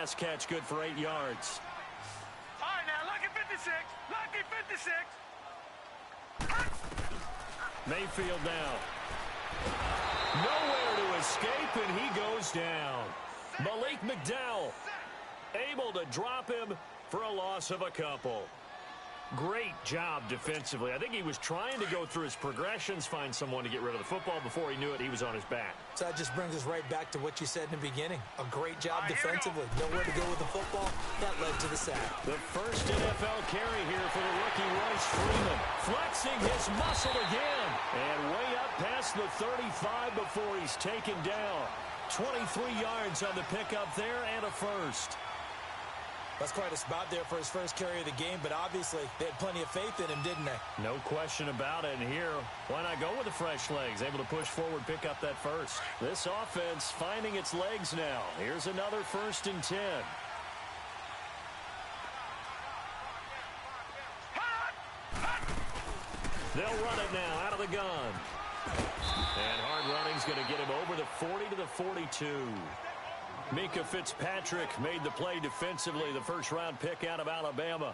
pass catch good for 8 yards. All right, now, lucky 56. Lucky 56. Mayfield now. Nowhere to escape, and he goes down. Malik McDowell able to drop him for a loss of a couple. Great job defensively. I think he was trying to go through his progressions, find someone to get rid of the football. Before he knew it, he was on his back. So that just brings us right back to what you said in the beginning. A great job defensively. Nowhere to go with the football. That led to the sack. The first NFL carry here for the rookie Royce Freeman. Flexing his muscle again. And way up past the 35 before he's taken down. 23 yards on the pickup there and a first. That's quite a spot there for his first carry of the game, but obviously they had plenty of faith in him, didn't they? No question about it. And here, why not go with the fresh legs? Able to push forward, pick up that first. This offense finding its legs now. Here's another 1st and 10. They'll run it now out of the gun. And hard running's going to get him over the 40 to the 42. Mika Fitzpatrick made the play defensively, the first-round pick out of Alabama.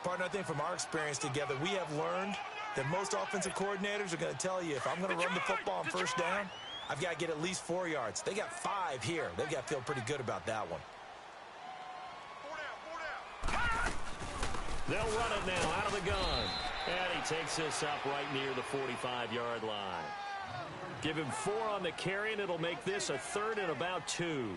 Partner, I think from our experience together, we have learned that most offensive coordinators are going to tell you, if I'm going to run the football on first down, I've got to get at least 4 yards. They got 5 here. They've got to feel pretty good about that one. They'll run it now out of the gun. And he takes this up right near the 45-yard line. Give him 4 on the carry, and it'll make this a 3rd and about 2.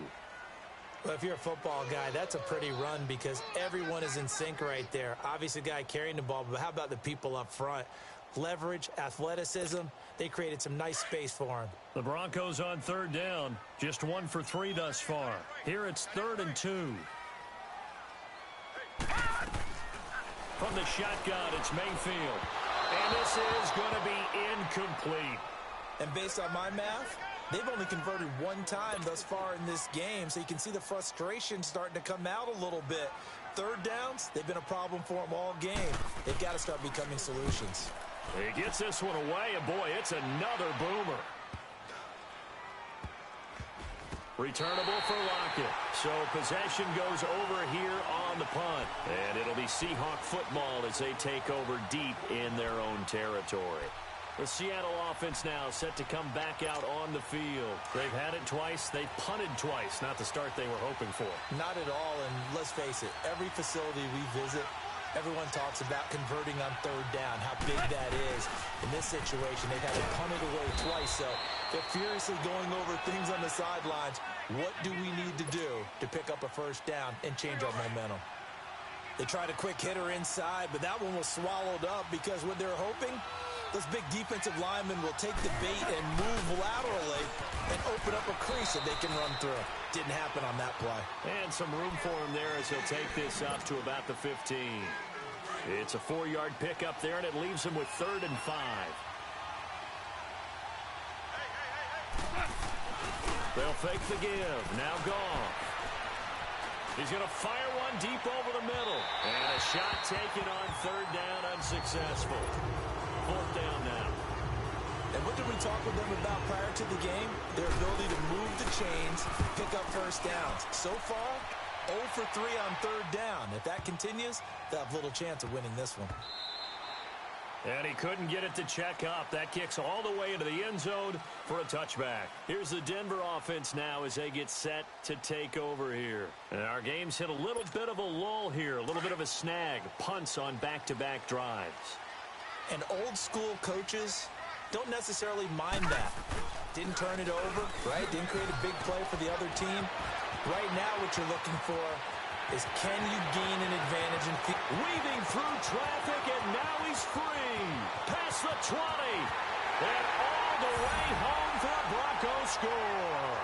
Well, if you're a football guy, that's a pretty run because everyone is in sync right there. Obviously, the guy carrying the ball, but how about the people up front? Leverage, athleticism, they created some nice space for him. The Broncos on 3rd down. Just 1 for 3 thus far. Here it's 3rd and 2. From the shotgun, it's Mayfield. And this is going to be incomplete. And based on my math, they've only converted 1 time thus far in this game, so you can see the frustration starting to come out a little bit. 3rd downs, they've been a problem for them all game. They've got to start becoming solutions. He gets this one away, and boy, it's another boomer. Returnable for Lockett. So possession goes over here on the punt. And it'll be Seahawk football as they take over deep in their own territory. The Seattle offense now set to come back out on the field. They've had it twice. They've punted twice. Not the start they were hoping for. Not at all, and let's face it, every facility we visit, everyone talks about converting on 3rd down, how big that is. In this situation, they've had it punted away twice, so they're furiously going over things on the sidelines. What do we need to do to pick up a 1st down and change our momentum? They tried a quick hitter inside, but that one was swallowed up because what they're hoping, those big defensive linemen will take the bait and move laterally and open up a crease that they can run through. Didn't happen on that play. And some room for him there as he'll take this up to about the 15. It's a 4-yard pickup there, and it leaves him with 3rd and 5. They'll fake the give. Now Goff. He's going to fire one deep over the middle. And a shot taken on 3rd down, unsuccessful. 4th down now. And what did we talk with them about prior to the game? Their ability to move the chains, pick up 1st downs. So far, 0 for 3 on 3rd down. If that continues, they'll have little chance of winning this one. And he couldn't get it to check up. That kicks all the way into the end zone for a touchback. Here's the Denver offense now as they get set to take over here. And our game's hit a little bit of a lull here, a little bit of a snag. Punts on back-to-back drives. And old-school coaches don't necessarily mind that. Didn't turn it over, right? Didn't create a big play for the other team. Right now what you're looking for is can you gain an advantage in field? Weaving through traffic, and now he's free. Past the 20. And all the way home for a Broncos score.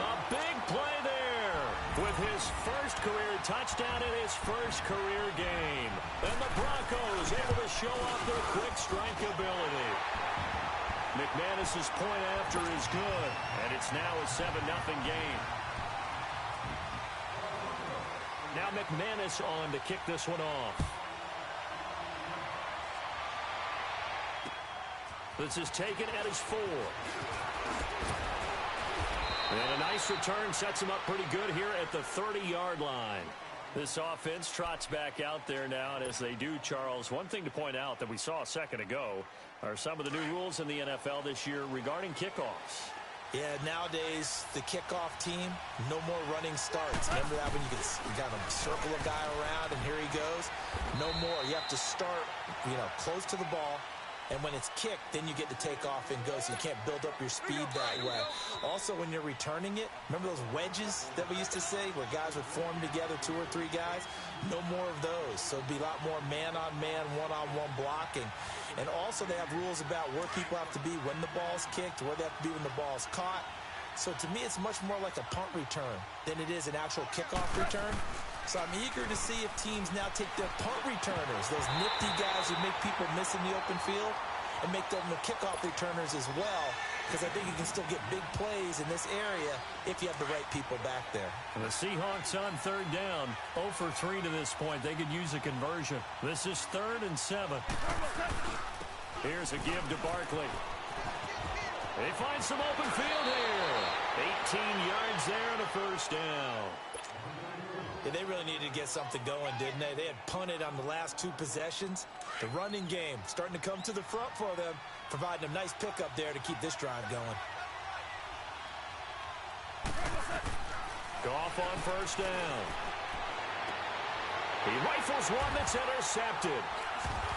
A big play there with his first career touchdown in his first career game. And the Broncos able to show off their quick strike ability. McManus's point after is good, and it's now a 7-0 game. Now McManus on to kick this one off. This is taken at his 4. And a nice return sets him up pretty good here at the 30-yard line. This offense trots back out there now, and as they do, Charles, one thing to point out that we saw a second ago are some of the new rules in the NFL this year regarding kickoffs. Yeah, nowadays, the kickoff team, no more running starts. Remember that when you got to circle a guy around, and here he goes? No more. You have to start, close to the ball. And when it's kicked, then you get to take off and go, so you can't build up your speed that way. Also, when you're returning it, remember those wedges that we used to say where guys would form together, 2 or 3 guys? No more of those. So it'd be a lot more man-on-man, one-on-one blocking. And also they have rules about where people have to be when the ball's kicked, where they have to be when the ball's caught. So to me, it's much more like a punt return than it is an actual kickoff return. So I'm eager to see if teams now take their punt returners, those nifty guys who make people miss in the open field, and make them the kickoff returners as well, because I think you can still get big plays in this area if you have the right people back there. And the Seahawks on 3rd down, 0 for 3 to this point. They could use a conversion. This is 3rd and 7. Here's a give to Barkley. They find some open field here. 18 yards there and a first down. Yeah, they really needed to get something going, didn't they? They had punted on the last 2 possessions. The running game starting to come to the front for them, providing a nice pickup there to keep this drive going. Goff on first down. He rifles one that's intercepted.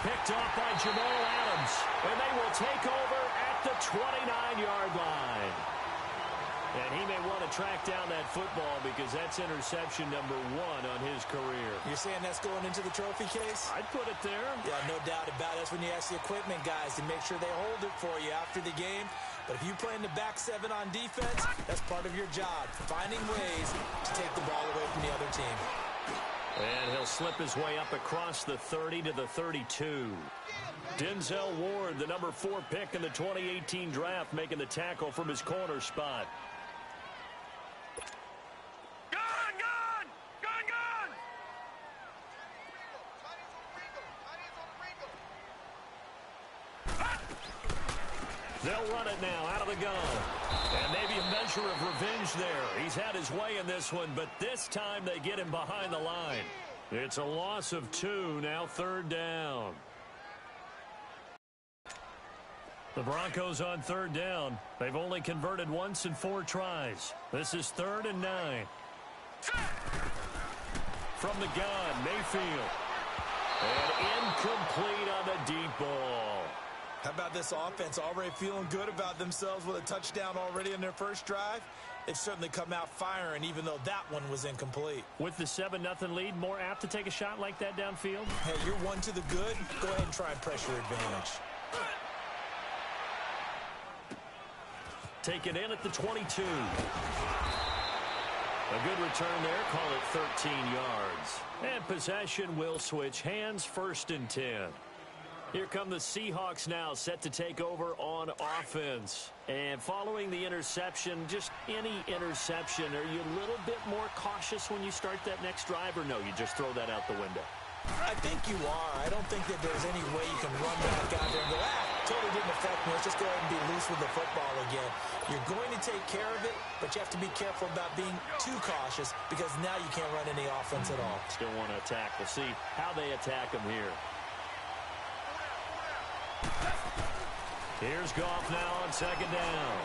Picked off by Jamal Adams. And they will take over at the 29-yard line. And he may want to track down that football because that's interception number 1 on his career. You're saying that's going into the trophy case? I'd put it there. Yeah, no doubt about it. That's when you ask the equipment guys to make sure they hold it for you after the game. But if you play in the back 7 on defense, that's part of your job, finding ways to take the ball away from the other team. And he'll slip his way up across the 30 to the 32. Denzel Ward, the number 4 pick in the 2018 draft, making the tackle from his corner spot. They'll run it now out of the gun. And maybe a measure of revenge there. He's had his way in this one, but this time they get him behind the line. It's a loss of 2, now 3rd down. The Broncos on 3rd down. They've only converted once in 4 tries. This is 3rd and 9. From the gun, Mayfield. And incomplete on the deep ball. How about this offense already feeling good about themselves with a touchdown already in their first drive? They've certainly come out firing, even though that one was incomplete. With the 7-0 lead, more apt to take a shot like that downfield? Hey, you're 1 to the good. Go ahead and try and press your advantage. Take it in at the 22. A good return there. Call it 13 yards. And possession will switch hands, 1st and 10. Here come the Seahawks now, set to take over on offense. And following the interception, just any interception, are you a little bit more cautious when you start that next drive, or no, you just throw that out the window? I think you are. I don't think that there's any way you can run back out there and go, totally didn't affect me. Let's just go ahead and be loose with the football again. You're going to take care of it, but you have to be careful about being too cautious because now you can't run any offense at all. Still want to attack. We'll see how they attack him here. Here's Goff now on 2nd down.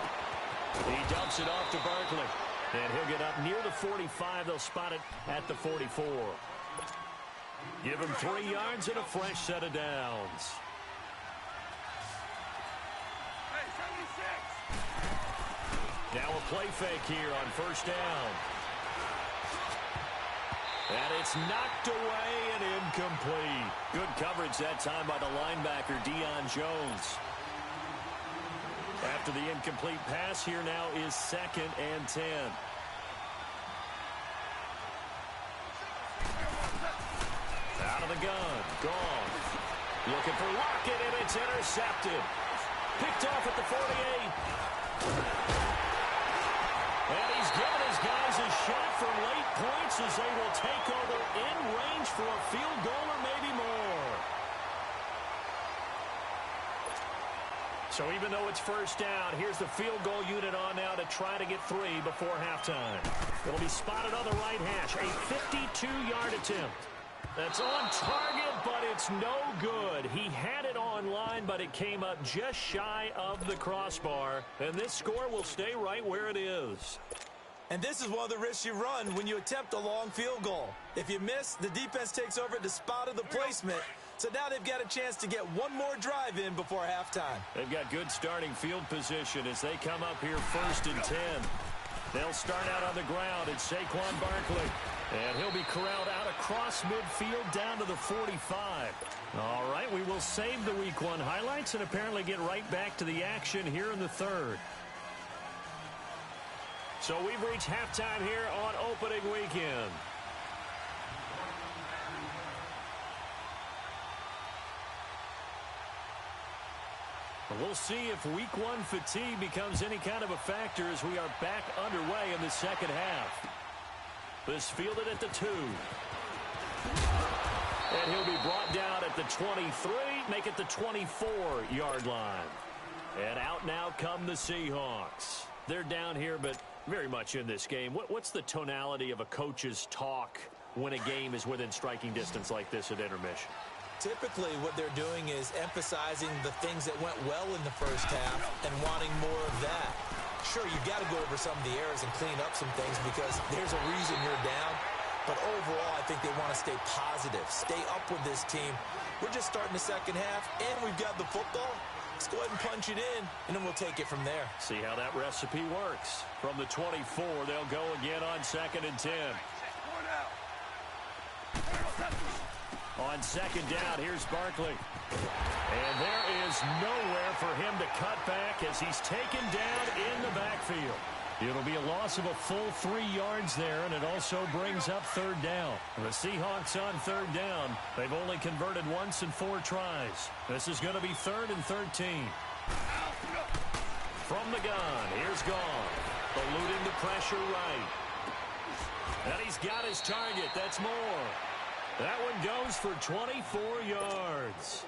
He dumps it off to Barkley. And he'll get up near the 45. They'll spot it at the 44. Give him 3 yards and a fresh set of downs. Now a play fake here on 1st down. And it's knocked away and incomplete. Good coverage that time by the linebacker, Deion Jones. After the incomplete pass, here now is 2nd and 10. Out of the gun, gone. Looking for Lockett, and it's intercepted. Picked off at the 48. And he's given his guys a shot for late points as they will take over in range for a field goal or maybe more. So even though it's first down, here's the field goal unit on now to try to get 3 before halftime. It'll be spotted on the right hash. A 52-yard attempt. That's on target, but it's no good. He had it on line, but it came up just shy of the crossbar. And this score will stay right where it is. And this is one of the risks you run when you attempt a long field goal. If you miss, the defense takes over at the spot of the placement. So now they've got a chance to get one more drive in before halftime. They've got good starting field position as they come up here 1st and 10. They'll start out on the ground. It's Saquon Barkley. And he'll be corralled out across midfield down to the 45. All right, we will save the Week 1 highlights and apparently get right back to the action here in the 3rd. So we've reached halftime here on opening weekend. We'll see if Week 1 fatigue becomes any kind of a factor as we are back underway in the second half. This fielded at the 2. And he'll be brought down at the 23, make it the 24-yard line. And out now come the Seahawks. They're down here, but very much in this game. What's the tonality of a coach's talk when a game is within striking distance like this at intermission? Typically, what they're doing is emphasizing the things that went well in the first half and wanting more of that. Sure, you've got to go over some of the errors and clean up some things because there's a reason you're down. But overall, I think they want to stay positive, stay up with this team. We're just starting the second half, and we've got the football. Let's go ahead and punch it in, and then we'll take it from there. See how that recipe works. From the 24, they'll go again on 2nd and 10. On 2nd down, here's Barkley. And there is nowhere for him to cut back as he's taken down in the backfield. It'll be a loss of a full 3 yards there, and it also brings up 3rd down. The Seahawks on 3rd down. They've only converted once in 4 tries. This is going to be 3rd and 13. From the gun, here's Gone. Eluding the pressure right. And he's got his target. That's more. That one goes for 24 yards.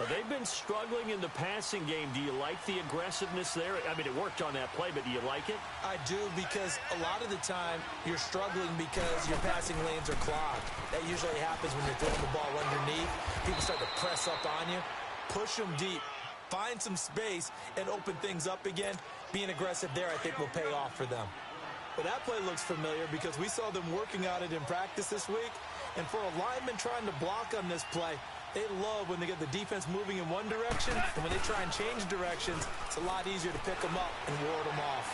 They've been struggling in the passing game. Do you like the aggressiveness there? I mean, it worked on that play, but do you like it? I do, because a lot of the time you're struggling because your passing lanes are clogged. That usually happens when you're throwing the ball underneath. People start to press up on you. Push them deep. Find some space and open things up again. Being aggressive there, I think, will pay off for them. But that play looks familiar because we saw them working on it in practice this week. And for a lineman trying to block on this play, they love when they get the defense moving in one direction, and when they try and change directions, it's a lot easier to pick them up and ward them off.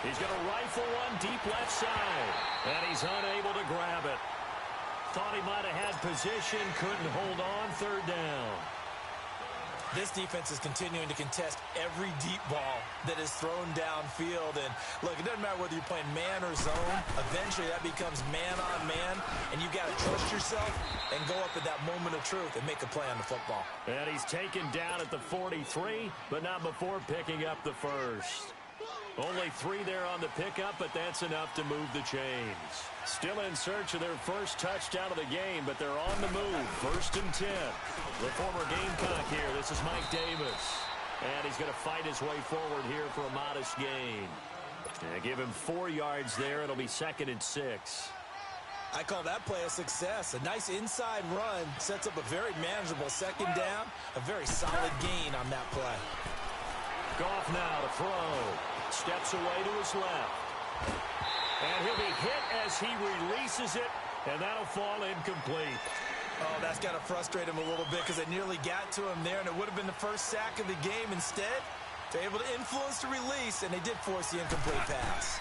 He's going to rifle one deep left side, and he's unable to grab it. Thought he might have had position, couldn't hold on, 3rd down. This defense is continuing to contest every deep ball that is thrown downfield. And, look, it doesn't matter whether you're playing man or zone. Eventually, that becomes man-on-man, and you've got to trust yourself and go up at that moment of truth and make a play on the football. And he's taken down at the 43, but not before picking up the first. Only 3 there on the pickup, but that's enough to move the chains. Still in search of their first touchdown of the game, but they're on the move. 1st and 10. The former Gamecock here. This is Mike Davis. And he's going to fight his way forward here for a modest gain. And give him 4 yards there. It'll be 2nd and 6. I call that play a success. A nice inside run sets up a very manageable 2nd down. A very solid gain on that play. Goff now to throw. Steps away to his left. And he'll be hit as he releases it, and that'll fall incomplete. Oh, that's got to frustrate him a little bit because they nearly got to him there, and it would have been the first sack of the game. Instead, they're able to influence the release, and they did force the incomplete pass.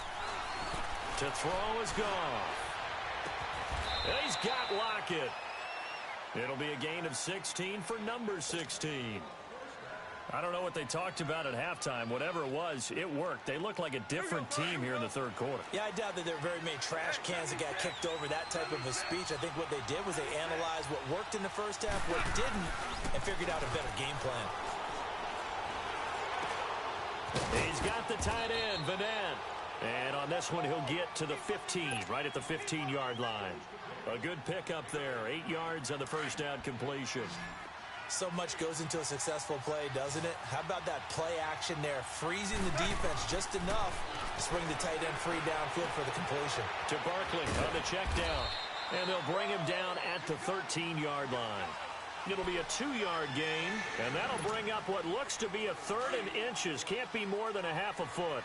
To throw is Goff. And he's got Lockett. It'll be a gain of 16 for number 16. I don't know what they talked about at halftime. Whatever it was, it worked. They look like a different team here in the 3rd quarter. Yeah, I doubt that there are very many trash cans that got kicked over, that type of a speech. I think what they did was they analyzed what worked in the first half, what didn't, and figured out a better game plan. He's got the tight end, Vanette. And on this one, he'll get to the 15, right at the 15-yard line. A good pickup there. 8 yards on the first down completion. So much goes into a successful play, doesn't it? How about that play action there, freezing the defense just enough to swing the tight end free downfield for the completion. To Barkley on the check down, and they'll bring him down at the 13-yard line. It'll be a 2-yard gain, and that'll bring up what looks to be a 3rd and inches. Can't be more than a half a foot.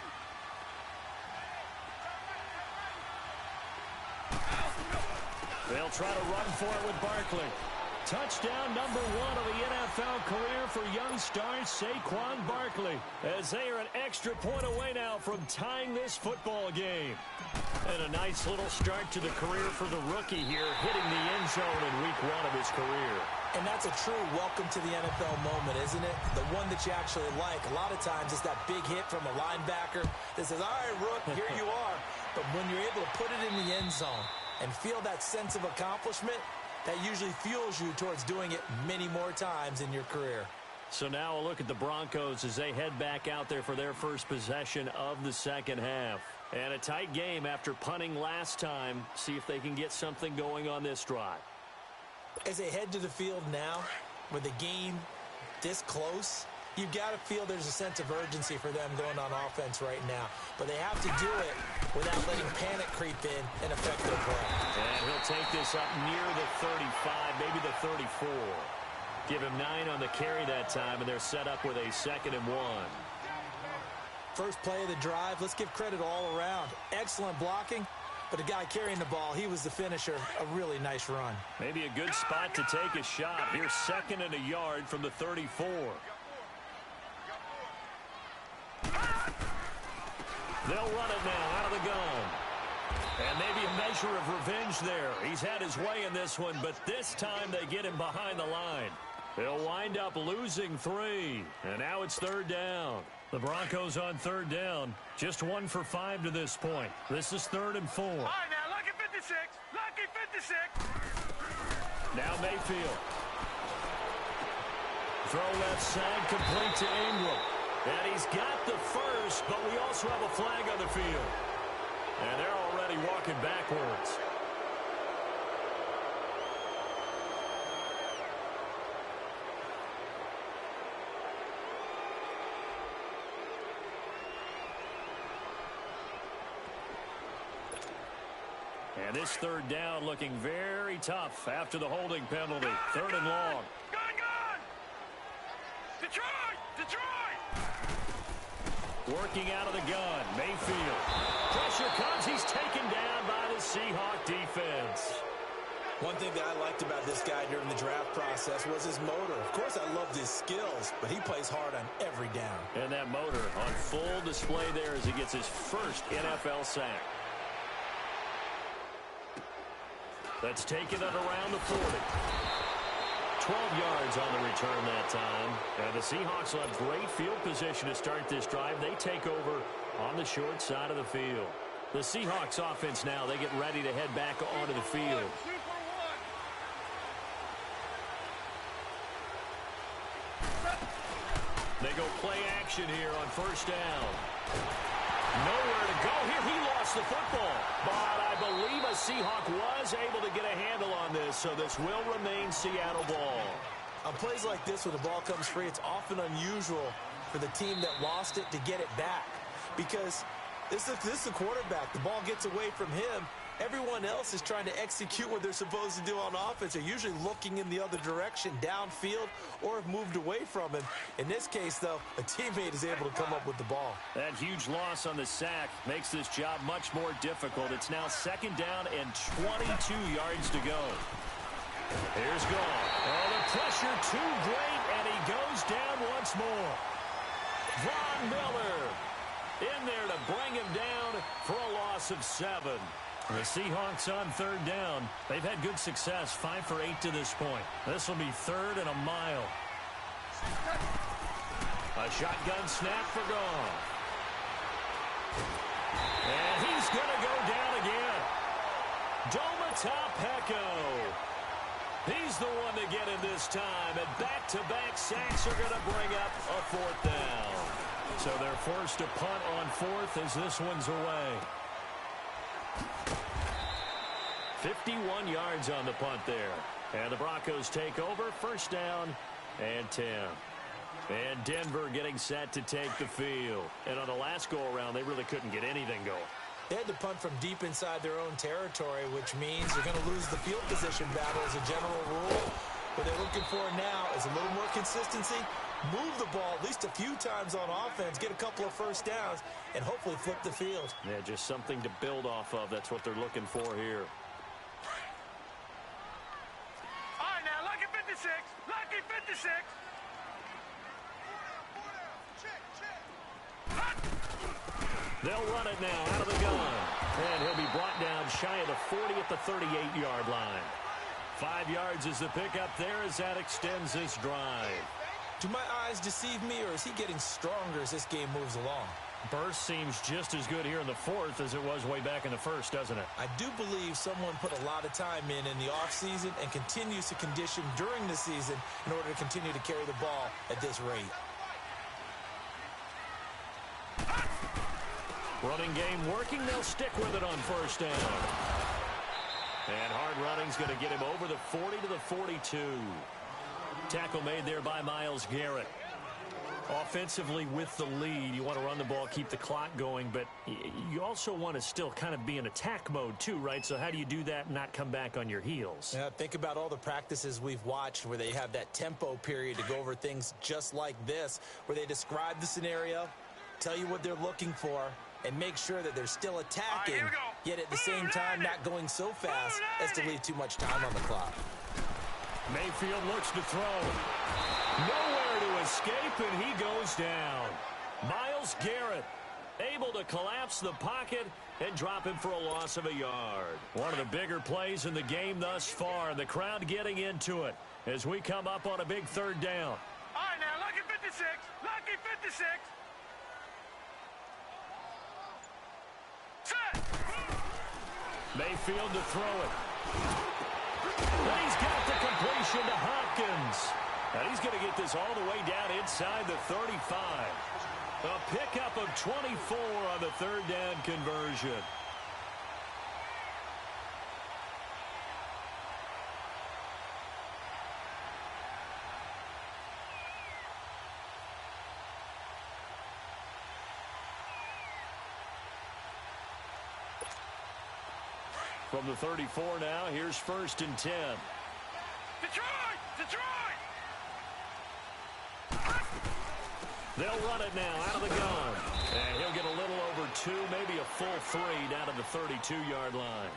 They'll try to run for it with Barkley. Touchdown number 1 of the NFL career for young star Saquon Barkley, as they are an extra point away now from tying this football game. And a nice little start to the career for the rookie here, hitting the end zone in week 1 of his career. And that's a true welcome to the NFL moment, isn't it? The one that you actually like. A lot of times it's that big hit from a linebacker that says, all right, Rook, here you are. But when you're able to put it in the end zone and feel that sense of accomplishment, that usually fuels you towards doing it many more times in your career. So now a look at the Broncos as they head back out there for their first possession of the second half. And a tight game after punting last time. See if they can get something going on this drive. As they head to the field now, with the game this close, you've got to feel there's a sense of urgency for them going on offense right now. But they have to do it without letting panic creep in and affect their play. And he'll take this up near the 35, maybe the 34. Give him 9 on the carry that time, and they're set up with a 2nd and 1. First play of the drive, let's give credit all around. Excellent blocking, but the guy carrying the ball, he was the finisher. A really nice run. Maybe a good spot to take a shot. Here's 2nd and a yard from the 34. They'll run it now out of the gun. And maybe a measure of revenge there. He's had his way in this one, but this time they get him behind the line. They'll wind up losing 3. And now it's 3rd down. The Broncos on 3rd down. Just 1 for 5 to this point. This is 3rd and 4. All right, now, lucky 56. Lucky 56. Now Mayfield. Throw left side, complete to Ingram. And he's got the first, but we also have a flag on the field. And they're already walking backwards. And this 3rd down looking very tough after the holding penalty. 3rd and long. Gun! Detroit! Detroit! Working out of the gun. Mayfield. Pressure comes. He's taken down by the Seahawk defense. One thing that I liked about this guy during the draft process was his motor. Of course, I loved his skills, but he plays hard on every down. And that motor on full display there as he gets his first NFL sack. That's taken at around the 40. 12 yards on the return that time. And the Seahawks will have great field position to start this drive. They take over on the short side of the field. The Seahawks offense now, they get ready to head back onto the field. They go play action here on 1st down. Nowhere to go here. He lost the football. But I believe a Seahawk was able to get a handle on this, so this will remain Seattle ball. On plays like this where the ball comes free, it's often unusual for the team that lost it to get it back. Because this is the quarterback. The ball gets away from him. Everyone else is trying to execute what they're supposed to do on offense. They're usually looking in the other direction, downfield, or have moved away from him. In this case, though, a teammate is able to come up with the ball. That huge loss on the sack makes this job much more difficult. It's now 2nd down and 22 yards to go. Here's Gone. Oh, the pressure too great, and he goes down once more. Von Miller in there to bring him down for a loss of 7. The Seahawks on 3rd down. They've had good success, 5 for 8 to this point. This will be 3rd and a mile. A shotgun snap for Gone. And he's going to go down again. Domata-Peko. He's the one to get him this time. And back-to-back sacks are going to bring up a 4th down. So they're forced to punt on 4th as this one's away. 51 yards on the punt there. And the Broncos take over. 1st down And 10. And Denver getting set to take the field. And on the last go-around, they really couldn't get anything going. They had to punt from deep inside their own territory, which means they're going to lose the field position battle as a general rule. What they're looking for now is a little more consistency, move the ball at least a few times on offense, get a couple of first downs, and hopefully flip the field. Yeah, just something to build off of. That's what they're looking for here. All right, now, lucky 56. Lucky 56. They'll run it now out of the gun. And he'll be brought down shy of the 40 at the 38-yard line. 5 yards is the pickup there as that extends this drive. Do my eyes deceive me, or is he getting stronger as this game moves along? Burst seems just as good here in the fourth as it was way back in the first, doesn't it? I do believe someone put a lot of time in the offseason and continues to condition during the season in order to continue to carry the ball at this rate. Running game working. They'll stick with it on first down. And hard running's going to get him over the 40 to the 42. Tackle made there by Myles Garrett. Offensively with the lead, you want to run the ball, keep the clock going, but you also want to still kind of be in attack mode too, right? So how do you do that and not come back on your heels? Yeah, think about all the practices we've watched where they have that tempo period to go over things just like this, where they describe the scenario, tell you what they're looking for, and make sure that they're still attacking, yet at the same time not going so fast as to leave too much time on the clock. Mayfield looks to throw. Nowhere to escape, and he goes down. Myles Garrett able to collapse the pocket and drop him for a loss of a yard. One of the bigger plays in the game thus far. The crowd getting into it as we come up on a big third down. All right, now, lucky 56. Lucky 56. Set. Mayfield to throw it. And he's got the completion to Hopkins. And he's going to get this all the way down inside the 35. A pickup of 24 on the third down conversion. From the 34 now, here's 1st and 10. Detroit! Detroit! They'll run it now out of the gun. And he'll get a little over 2, maybe a full 3 down to the 32-yard line.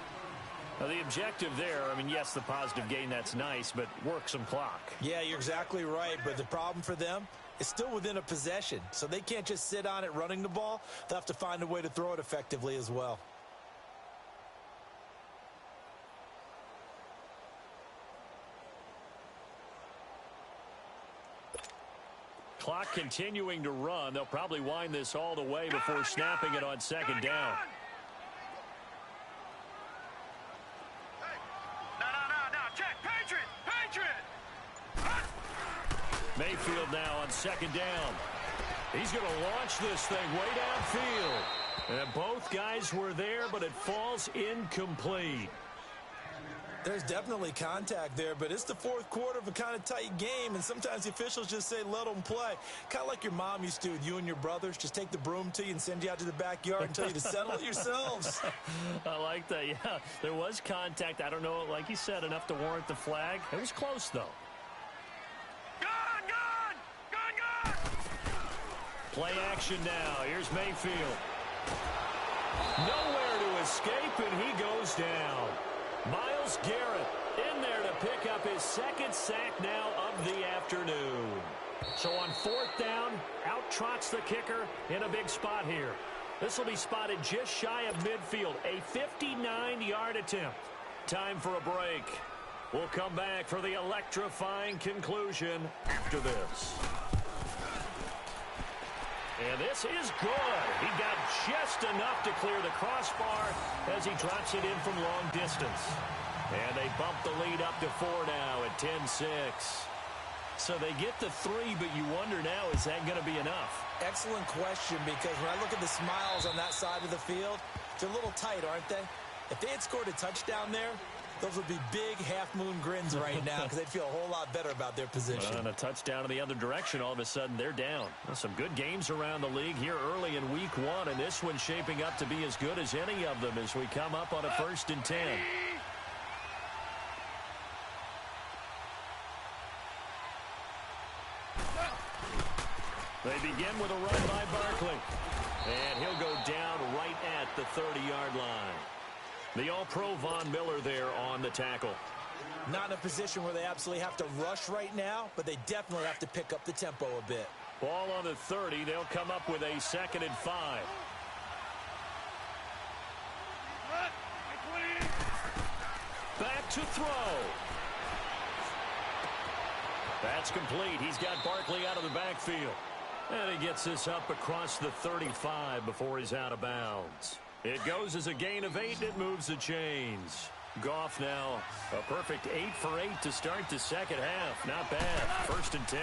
Now, the objective there, I mean, yes, the positive gain, that's nice, but work some clock. Yeah, you're exactly right, but the problem for them is still within a possession. So they can't just sit on it running the ball. They'll have to find a way to throw it effectively as well. Clock continuing to run. They'll probably wind this all the way before snapping it on second down. No. Check. Patriot. Patriot. Mayfield now on second down. He's going to launch this thing way downfield. And both guys were there, but it falls incomplete. There's definitely contact there, but it's the fourth quarter of a kind of tight game, and sometimes the officials just say, let them play. Kind of like your mom used to with you and your brothers. Just take the broom to you and send you out to the backyard and tell you to settle it yourselves. I like that, yeah. There was contact. I don't know, like you said, enough to warrant the flag. It was close, though. Gun! Play action now. Here's Mayfield. Nowhere to escape, and he goes down. Myles Garrett in there to pick up his second sack now of the afternoon. So on fourth down, out trots the kicker in a big spot here. This will be spotted just shy of midfield, a 59-yard attempt. Time for a break. We'll come back for the electrifying conclusion after this. And this is good. He got just enough to clear the crossbar as he drops it in from long distance. And they bump the lead up to 4 now at 10-6. So they get the 3, but you wonder now, is that going to be enough? Excellent question, because when I look at the smiles on that side of the field, they're a little tight, aren't they? If they had scored a touchdown there, Those would be big half-moon grins right now because they'd feel a whole lot better about their position. And a touchdown in the other direction, all of a sudden they're down. Well, some good games around the league here early in week 1, and this one's shaping up to be as good as any of them as we come up on a 1st and 10. They begin with a run by Barkley. And he'll go down right at the 30-yard line. The All-Pro Von Miller there on the tackle. Not in a position where they absolutely have to rush right now, but they definitely have to pick up the tempo a bit. Ball on the 30. They'll come up with a 2nd and 5. Back to throw. That's complete. He's got Barkley out of the backfield. And he gets this up across the 35 before he's out of bounds. It goes as a gain of 8, and it moves the chains. Goff now a perfect 8 for 8 to start the second half. Not bad. 1st and 10.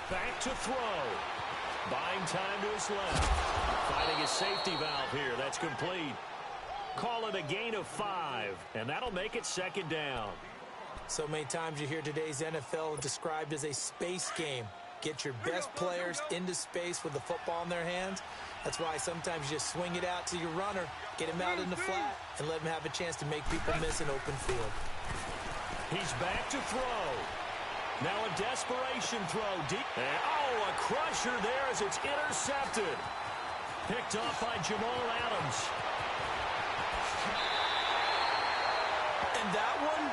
Back to throw. Buying time to his left. Finding a safety valve here. That's complete. Call it a gain of 5, and that'll make it 2nd down. So many times you hear today's NFL described as a space game. Get your best players into space with the football in their hands. That's why sometimes you just swing it out to your runner, get him out in the flat, and let him have a chance to make people miss an open field. He's back to throw. Now a desperation throw. Deep. And, a crusher there as it's intercepted. Picked off by Jamal Adams. And that one,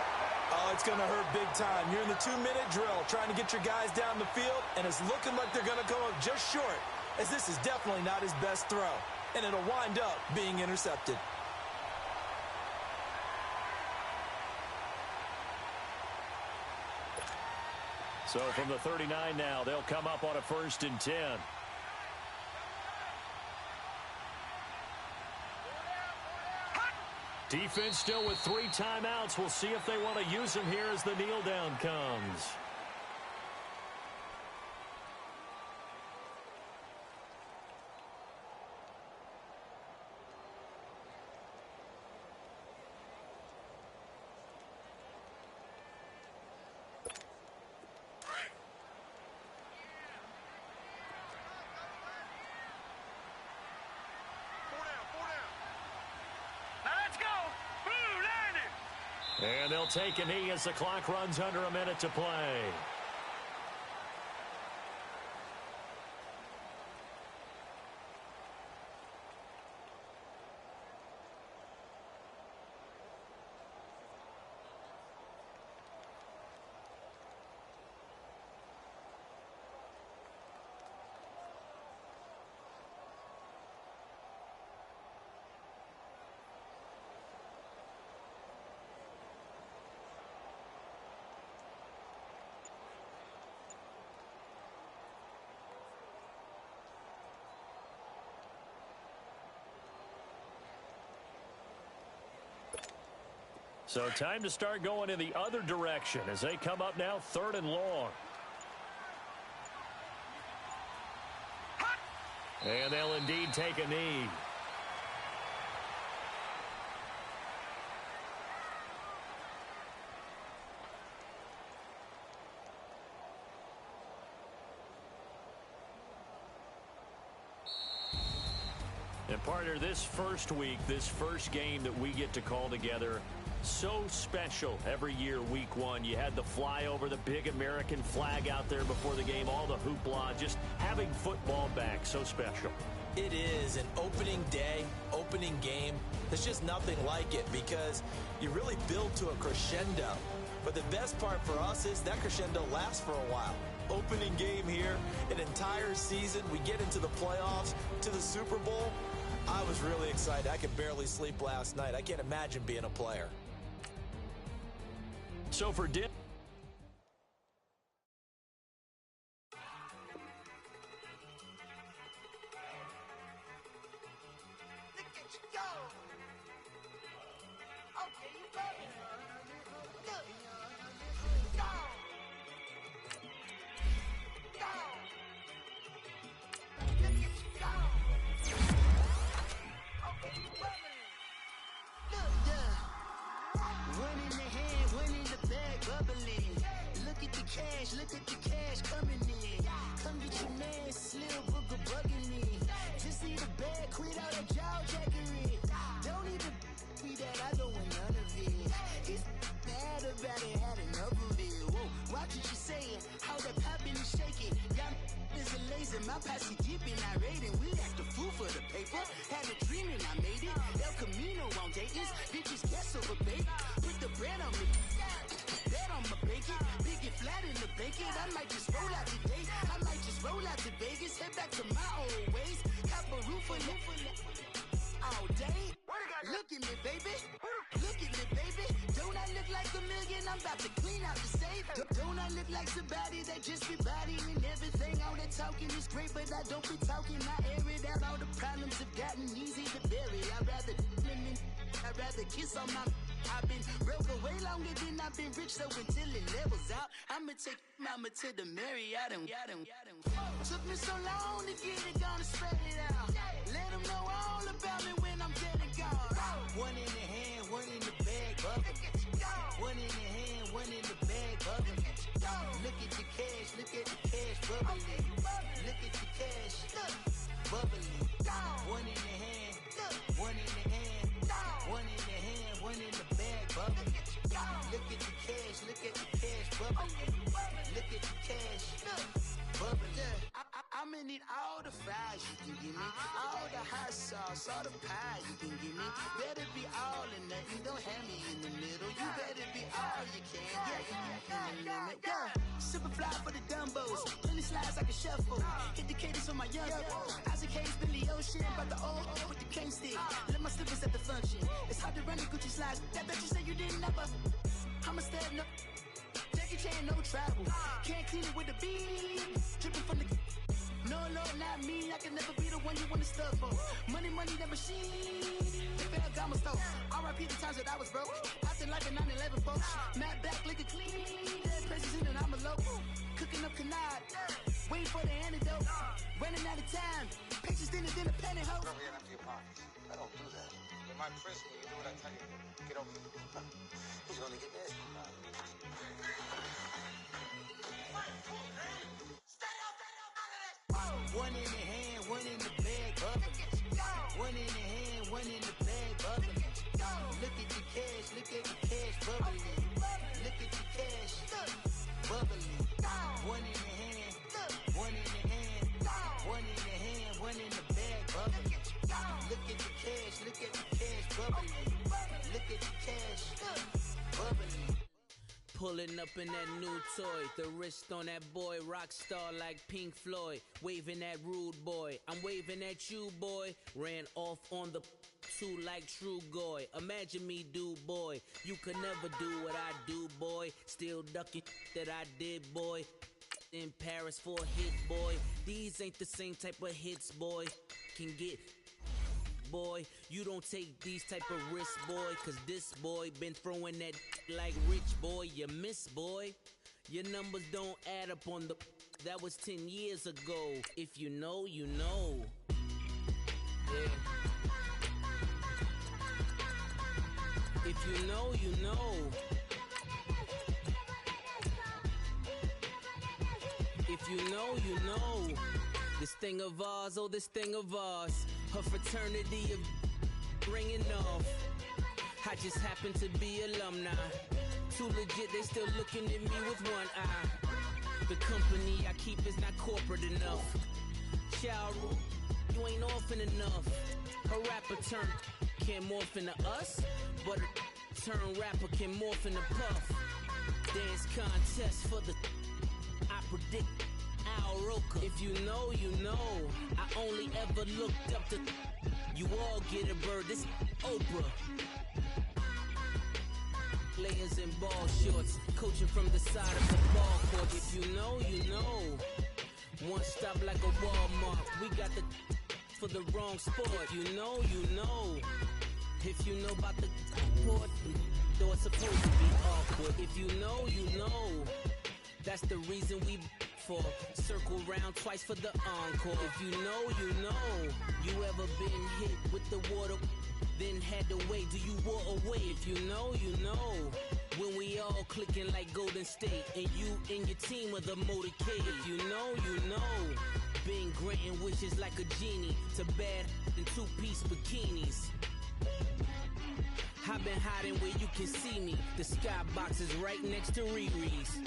it's going to hurt big time. You're in the 2-minute drill trying to get your guys down the field, and it's looking like they're going to come up just short, as this is definitely not his best throw, and it'll wind up being intercepted. So from the 39 now, they'll come up on a 1st and 10. Defense still with 3 timeouts. We'll see if they want to use them here as the kneel down comes. And they'll take a knee as the clock runs under a minute to play. So time to start going in the other direction as they come up now 3rd and long. And they'll indeed take a knee. And partner, this first week, this first game that we get to call together, so special every year, week 1. You had the flyover, the big American flag out there before the game, all the hoopla, just having football back, so special. It is an opening day, opening game. There's just nothing like it because you really build to a crescendo. But the best part for us is that crescendo lasts for a while. Opening game here, an entire season, we get into the playoffs, to the Super Bowl. I was really excited. I could barely sleep last night. I can't imagine being a player. So for dinner. bag bubbling. Look at the cash coming in. Come get your man, Slim Booger bugging me. Just see the bag, quit all that jaw jackery. Don't even me that I don't want none of it. He's mad about it, had enough of it. Whoa, watch what you saying, how that poppin' and shaking. Y'all is a lazy, my posse dipping, I raiding. We act a fool for the paper. Had a dream and I made it. El Camino on Dayton's, bitches guess over bait. Put the bread on me. Bet on my bacon, big and flat in the bacon. I might just roll out today. I might just roll out to Vegas, head back to my old ways. Cop a roof for all day. Look at me, baby. Look at me, baby. Don't I look like a million? I'm about to clean out the safe. Don't I look like somebody that just be bodying everything? All that talking is great, but I don't be talking. I air it out. All the problems have gotten easy to bury. I'd rather kiss on my. I've been broke way longer than I've been rich, so until it levels out, I'ma take mama to the Marriott and took me so long to get it, gonna spread it out. Let them know all about me when I'm dead and gone. One in the hand, one in the bag, bubbling. One in the hand, one in the bag, bubbling. Look at the cash, bubbling. Look at the cash, bubbling. One in the hand, one in the hand, one in the hand, one in the bag, bubbling. Look at the cash, bubbling. Look at the cash, bubbling. I'ma need all the fries you can give me, all the hot sauce, all the pie you can give me. Better be all or nothing, don't have me in the middle. You better be all you can, yeah. Super fly for the Dumbos, plenty slides I can shuffle. Hit the cadence on my young Isaac Hayes, Billy Ocean, about the old with the cane stick. Let my slippers at the function. It's hard to run the Gucci slides. That bet you say you didn't never. I'ma step no. Jackie Chan, no travel. Can't clean it with a beat. Dripping from the. No, not me. I can never be the one you want to stuff for. Money, that machine. The Ferragamo store. R.I.P. the times that I was broke. Acting like a 9/11 folks. Matte back, liquor clean. Dead places in and I'm a local. Cooking up canard. Waiting for the antidote. Running out of time. Pictures thinner than a pantyhose. Never get empty your pockets. I don't do that. In my prison, you do what I tell you. Get over it. He's gonna get this. One in the hand, one in the bag, bubbling. One in the hand, one in the bag, bubbling. Look at the cash, bubbling. Look at the cash, bubbling. One in the hand, one in the hand, one in the hand, one in the bag, bubbling. Look at the cash, bubbling. Look at the cash, bubbling. Pulling up in that new toy, the wrist on that boy, rock star like Pink Floyd, waving at rude boy, I'm waving at you boy, ran off on the two like True Goy, imagine me do boy, you could never do what I do boy, still ducking that I did boy, in Paris for a hit boy, these ain't the same type of hits boy, can get boy, you don't take these type of risks, boy, cause this boy been throwing that like rich boy, you miss, boy. Your numbers don't add up on the, that was 10 years ago. If you know, you know. Yeah. If you know, you know. If you know, you know. This thing of ours, oh, this thing of ours. Her fraternity of ringing off. I just happen to be alumni. Too legit, they still looking at me with one eye. The company I keep is not corporate enough. Child, you ain't orphan enough. A rapper turn can't morph into us, but a turn rapper can morph into Puff. Dance contest for the I predict Al Roker. If you know, you know. I only ever looked up to you all get a bird. This Oprah. Players in ball shorts, coaching from the side of the ball court. If you know, you know. One stop like a Walmart. We got the for the wrong sport. If you know, you know. If you know about the port, though it's supposed to be awkward. If you know, you know. That's the reason we for circle round twice for the encore. If you know, you know. You ever been hit with the water then had to wait. Do you walk away? If you know, you know. When we all clicking like Golden State, and you and your team are the motorcade. If you know, you know. Been granting wishes like a genie to bad in two-piece bikinis. I've been hiding where you can see me. The skybox is right next to Riri's.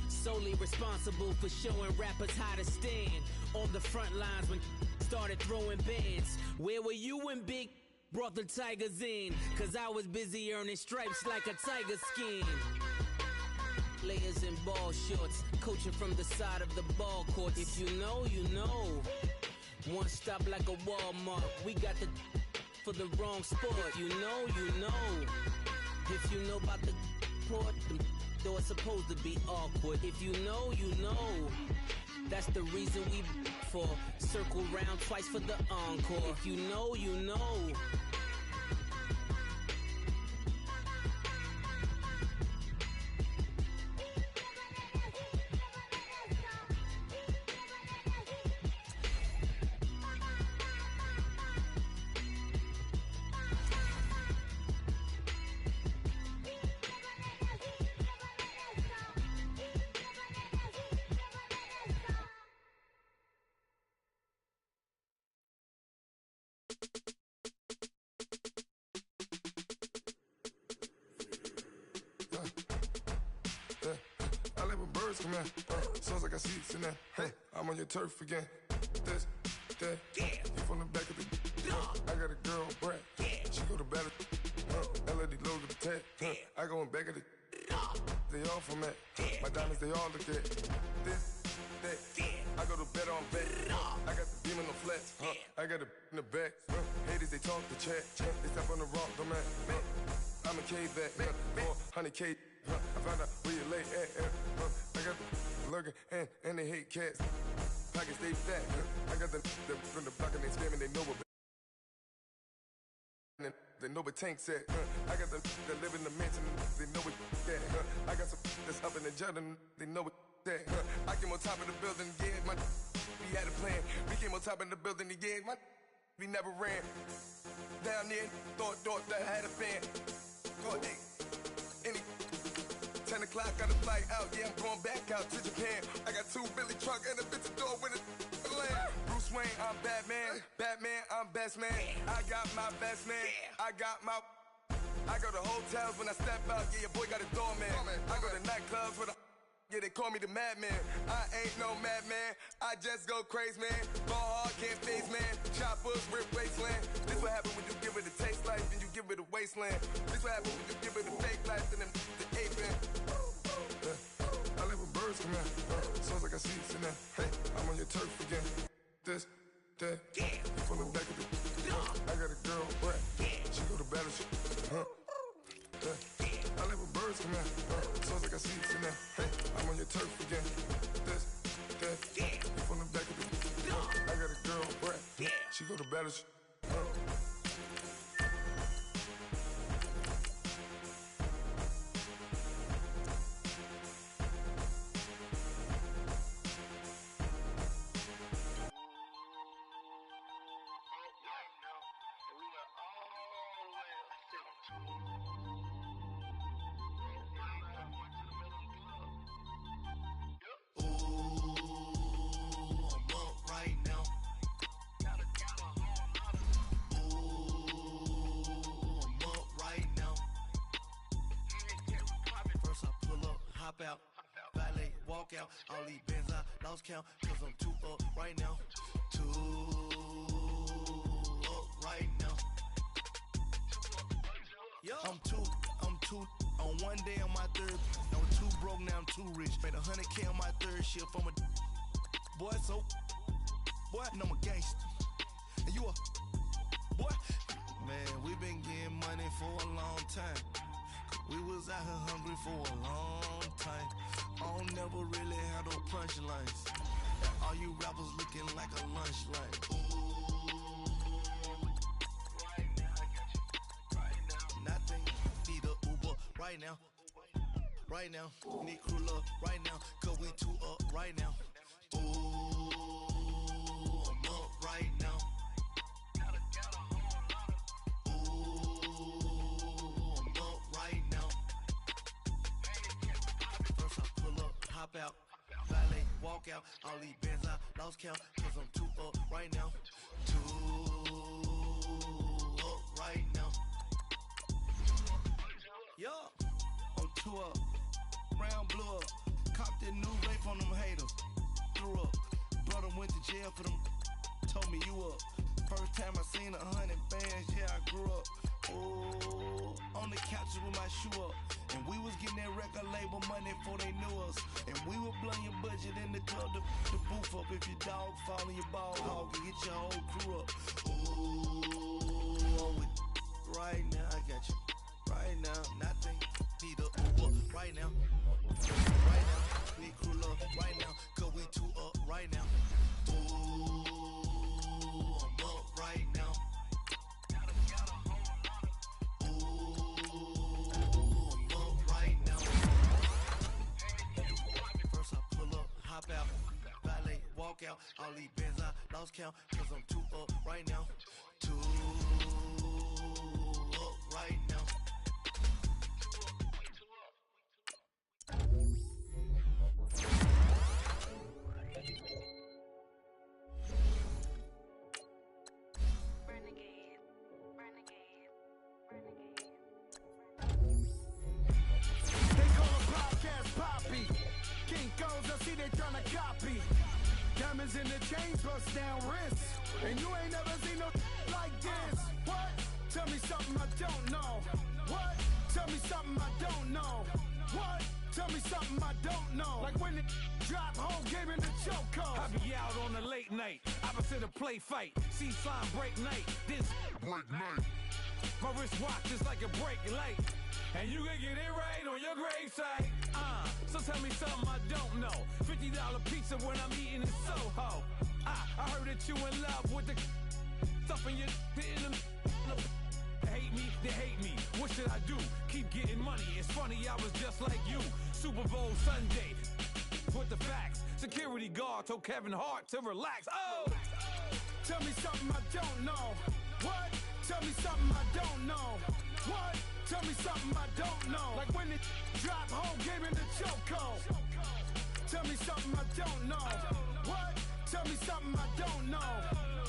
Solely responsible for showing rappers how to stand on the front lines when started throwing bands. Where were you when Big brought the Tigers in? Cause I was busy earning stripes like a tiger skin. Layers and ball shorts, coaching from the side of the ball court. If you know, you know. One stop like a Walmart. We got the for the wrong sport. You know, you know. If you know about the port, though it's supposed to be awkward. If you know, you know. That's the reason we for circle round twice for the encore. If you know, you know. I live with birds come in. Sounds like I see seats in there. Hey, I'm on your turf again. This, that, you from the back of the. I got a girl, Brad. She go to battle. LED logo the tag. I go in back of the. They all from that. My diamonds, they all look at. This, that. I go to bed on bed. I got the beam in the flats. I got it in the back. Haters, they talk the chat. They step on the rock, the man. I'm a cave back. 400K. I found out where you lay at. I got the lurking and they hate cats. Pockets stay fat. I got the from the block and they scamming. They know what. They know what Tank said. I got the that live in the mansion. They know what that. I got some that's up in the jet and they know what that. I came on top of the building, yeah. My we had a plan. We came on top of the building, yeah. My we never ran down there. Thought that I had a fan. Thought they any. 10 o'clock, got a flight out, yeah, I'm going back out to Japan. I got 2 Billy truck and a bitch door with a land. Bruce Wayne, I'm Batman. Batman, I'm best man. I got my best man. I got my. I go to hotels when I step out, yeah, your boy got a doorman. I go to nightclubs with a. Yeah, they call me the madman. I ain't no madman. I just go crazy, man. Ball hard, can't face, man. Choppers, rip wasteland. This what happen when you give it a taste life, then you give it a wasteland. This what happen when you give it a fake life, then the ape man. I live with birds come in. Sounds like I see seats in there. Hey, I'm on your turf again. This, that, you from the back of the. I got a girl, Brad. She go to battle. I live with birds come in. Sounds like I see seats in there. Hey, I'm on your turf again. This, that, you from the back of the. I got a girl, Brad. She go to battle. Out, valet, walk out, all these bands I lost count, cause I'm 2 up right now, 2 up right now. I'm two on one day on my third, I'm 2 broke now I'm 2 rich, made 100K on my third shift from a boy, so boy, and I'm a gangster, and you a boy, man, we been getting money for a long time. We was out here hungry for a long time. I don't never really have no punchlines. All you rappers looking like a lunch line. Right now, I got you. Right now. Nothing. Need a Uber right now. Right now. Need crew love right now. Cause we 2 up right now. Ooh, I'm up right now. Ooh, walk out. All these bands I lost count, cause I'm too up right now. Too up right now. Yeah, I'm too up. Round blew up. Copped that new rape on them haters. Threw up. Brother went to jail for them. Told me you up. First time I seen 100 bands, yeah, I grew up. Oh, on the couches with my shoe up. And we was getting that record label money before they knew us. And we were blowing your budget in the club to boof up. If your dog fall in your ball hog and get your whole crew up. Ooh, right now, I got you. Right now, nothing. Need a Uber right now. Right now, big crew up right now. Cause we too up right now. Ooh, I'm up right now. Hop out, valet, walk out. All these bands I lost count, cause I'm too up right now. Too up right now. They call a podcast Poppy. King goes, I see they tryna copy. Diamonds in the chains, bust down wrists. And you ain't never seen no like this. What? Tell me something I don't know. What? Tell me something I don't know. What? Tell me something I don't know. Like when it drop home, game in the chokehold. I be out on a late night, opposite a play fight. See sign break night, this break night. My wristwatch is like a break light. And you can get it right on your gravesite. So tell me something I don't know. $50 pizza when I'm eating in Soho. I heard that you in love with the stuff in your in them. They hate me, they hate me. What should I do? Keep getting money. It's funny, I was just like you. Super Bowl Sunday with the facts. Security guard told Kevin Hart to relax. Oh! Tell me something I don't know. What? Tell me something I don't know. What? Tell me something I don't know. Like when it drop home, game in the chokehold. Tell me something I don't know. What? Tell me something I don't know.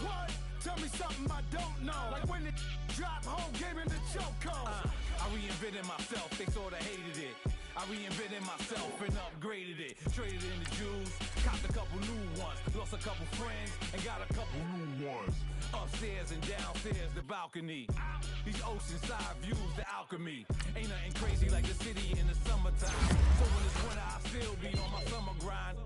What? Tell me something I don't know. Like when it drop home, game in the chokehold. I reinvented myself, they sorta hated it. I reinvented myself and upgraded it. Traded in the Jews, copped a couple new ones. Lost a couple friends and got a couple new ones. Upstairs and downstairs, the balcony. These oceanside views, the alchemy. Ain't nothing crazy like the city in the summertime. So when it's winter, I still be on my summer grind.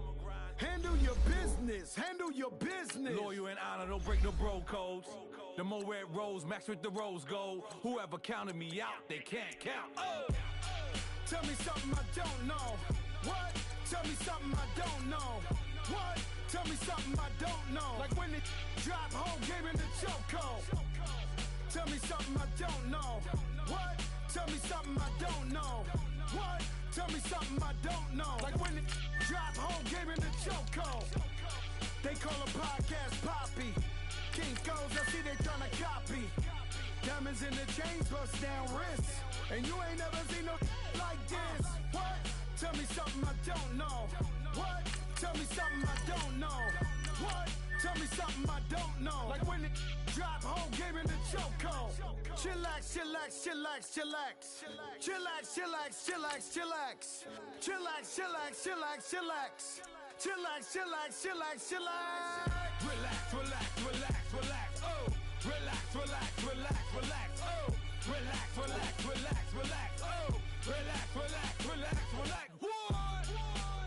Handle your business, handle your business. Loyal and honor, don't break no bro codes. The more red rose, match with the rose gold. Whoever counted me out, they can't count. Oh! Tell me something I don't know. What? Tell me something I don't know. What? Tell me something I don't know. Like when it drop home, game in the chokehold. Tell me something I don't know. What? Tell me something I don't know. What? Tell me something I don't know. Like when it drop home, game in the chokehold. They call a podcast Poppy. King goes, I see they tryna copy. Diamonds in the chains, bust down wrists. And you ain't never seen no like this. What? Tell me something I don't know. What? Tell me something I don't know. What? Tell me something I don't know. Like when it drop home, game in the chokehold. Chillax, chillax, chillax, chillax. Chillax, chillax, chillax, chillax. Chillax, chillax, chillax, chillax. Chillax, chillax, chillax, chillax. Relax, relax, relax, relax, oh! Relax, relax, relax, relax, oh! Relax, relax, relax, relax, oh! Relax, relax, relax, relax, what?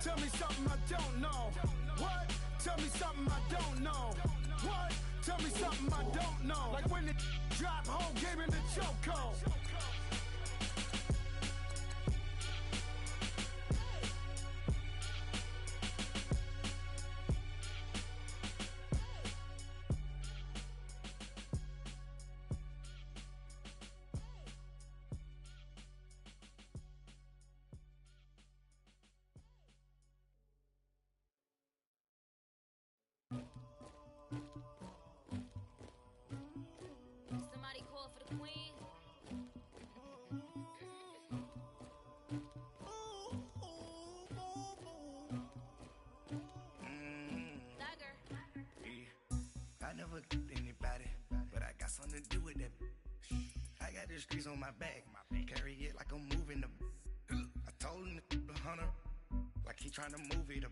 Tell me something I don't know. What? Tell me something I don't know. What? Tell me something I don't know. Like when it drop home, game in the chokehold. Somebody call for the queen. never anybody, but I got something to do with that. I got the streets on my back, carry it like I'm moving the. I told him the hunter, like he trying to move it up.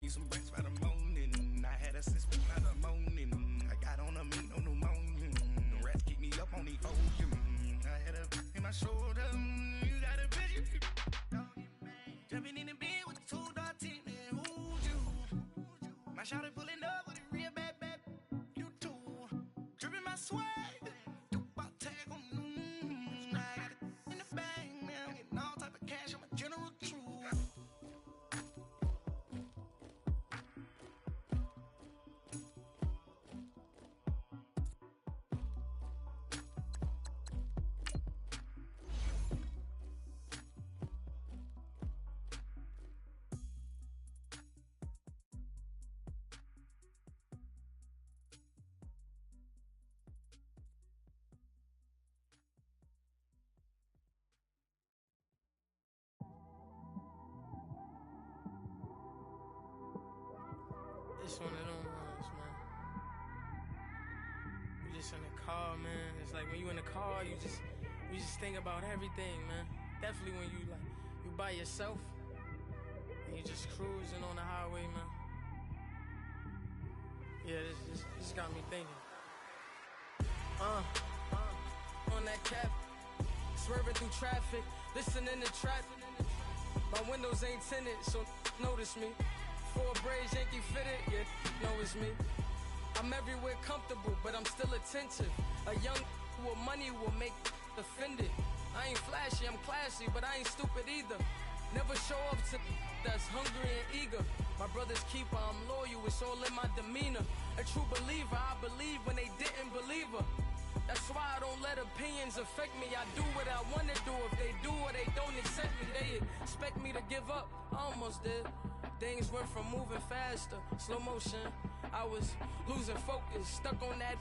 Need some breaks by the morning. I had a system by the morning. I got on a meat, no pneumonia. The rats keep me up on the ocean. I had a in my shoulder. You got a bitch. Jumping in the bed with the 2 dot team. Who's you? My shawty pulling up with a real bad. You too. Dripping my swag. Do about tag on. I got it in the bag. Man, I'm getting all type of cash. I'm a general truth. It's one of them ones, man. You just in the car, man. It's like when you in the car, you just think about everything, man. Definitely when you by yourself and you just cruising on the highway, man. Yeah, this got me thinking. On that cap, swerving through traffic, listening to trap. My windows ain't tinted, so notice me. 4 braids, Yankee fitted, yeah, know it's me. I'm everywhere comfortable, but I'm still attentive. A young with money will make offended. I ain't flashy, I'm classy, but I ain't stupid either. Never show up to that's hungry and eager. My brother's keeper, I'm loyal, it's all in my demeanor. A true believer, I believe when they didn't believe her. That's why I don't let opinions affect me. I do what I want to do. If they do or they don't accept me, they expect me to give up. I almost did. Things went from moving fast to slow motion. I was losing focus, stuck on that.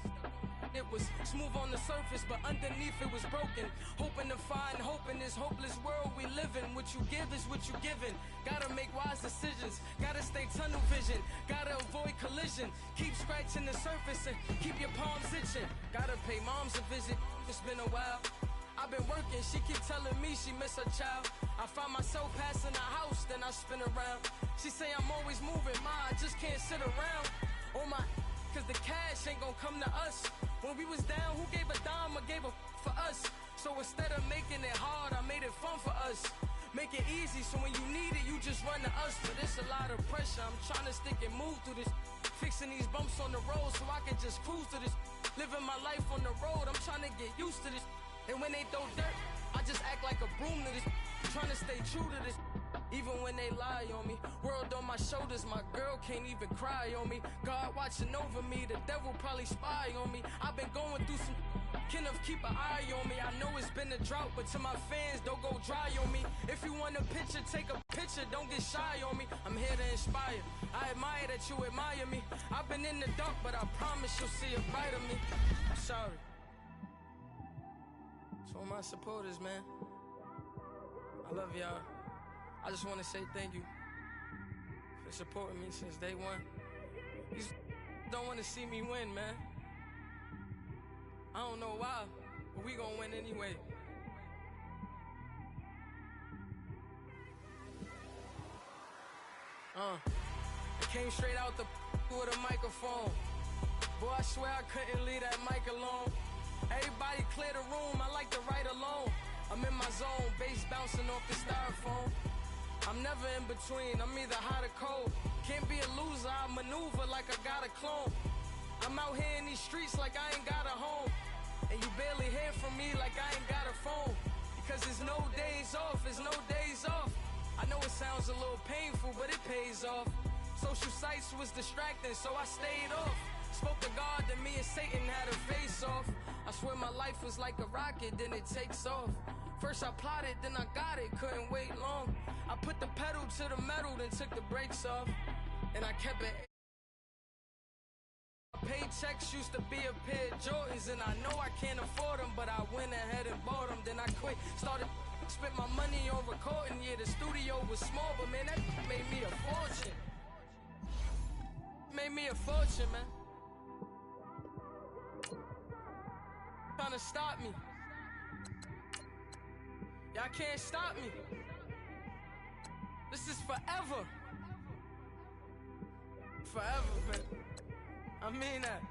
It was smooth on the surface, but underneath it was broken. Hoping to find hope in this hopeless world we live in. What you give is what you given. Gotta make wise decisions. Gotta stay tunnel vision. Gotta avoid collision. Keep scratching the surface and keep your palms itching. Gotta pay moms a visit. It's been a while. I've been working, she keep telling me she miss her child. I find myself passing the house, then I spin around. She say I'm always moving, I just can't sit around. Oh my, cause the cash ain't gonna come to us. When we was down, who gave a dime or gave a for us? So instead of making it hard, I made it fun for us. Make it easy, so when you need it, you just run to us. But it's a lot of pressure, I'm trying to stick and move through this. Fixing these bumps on the road so I can just cruise to this. Living my life on the road, I'm trying to get used to this. And when they throw dirt, I just act like a broom to this. Trying to stay true to this. Even when they lie on me. World on my shoulders, my girl can't even cry on me. God watching over me, the devil probably spy on me. I've been going through some Kenneth, keep an eye on me. I know it's been a drought, but to my fans, don't go dry on me. If you want a picture, take a picture, don't get shy on me. I'm here to inspire. I admire that you admire me. I've been in the dark, but I promise you'll see a bright of me. I'm sorry. To all my supporters, man, I love y'all. I just want to say thank you for supporting me since day one. You don't want to see me win, man. I don't know why, but we gonna win anyway. I came straight out the with a microphone. Boy, I swear I couldn't leave that mic alone. Everybody clear the room, I like to write alone. I'm in my zone, bass bouncing off the styrofoam. I'm never in between, I'm either hot or cold. Can't be a loser, I maneuver like I got a clone. I'm out here in these streets like I ain't got a home. And you barely hear from me like I ain't got a phone. Because there's no days off, there's no days off. I know it sounds a little painful, but it pays off. Social sites was distracting, so I stayed off. Spoke to God that me and Satan had a face off. I swear my life was like a rocket, then it takes off. First I plotted, then I got it, couldn't wait long. I put the pedal to the metal, then took the brakes off. And I kept it. Paychecks used to be a pair of Jordans, and I know I can't afford them, but I went ahead and bought them. Then I quit, started spent my money on recording. Yeah, the studio was small, but man, that made me a fortune. Made me a fortune, man. Trying to stop me. Y'all can't stop me. This is forever. Forever, man. I mean that.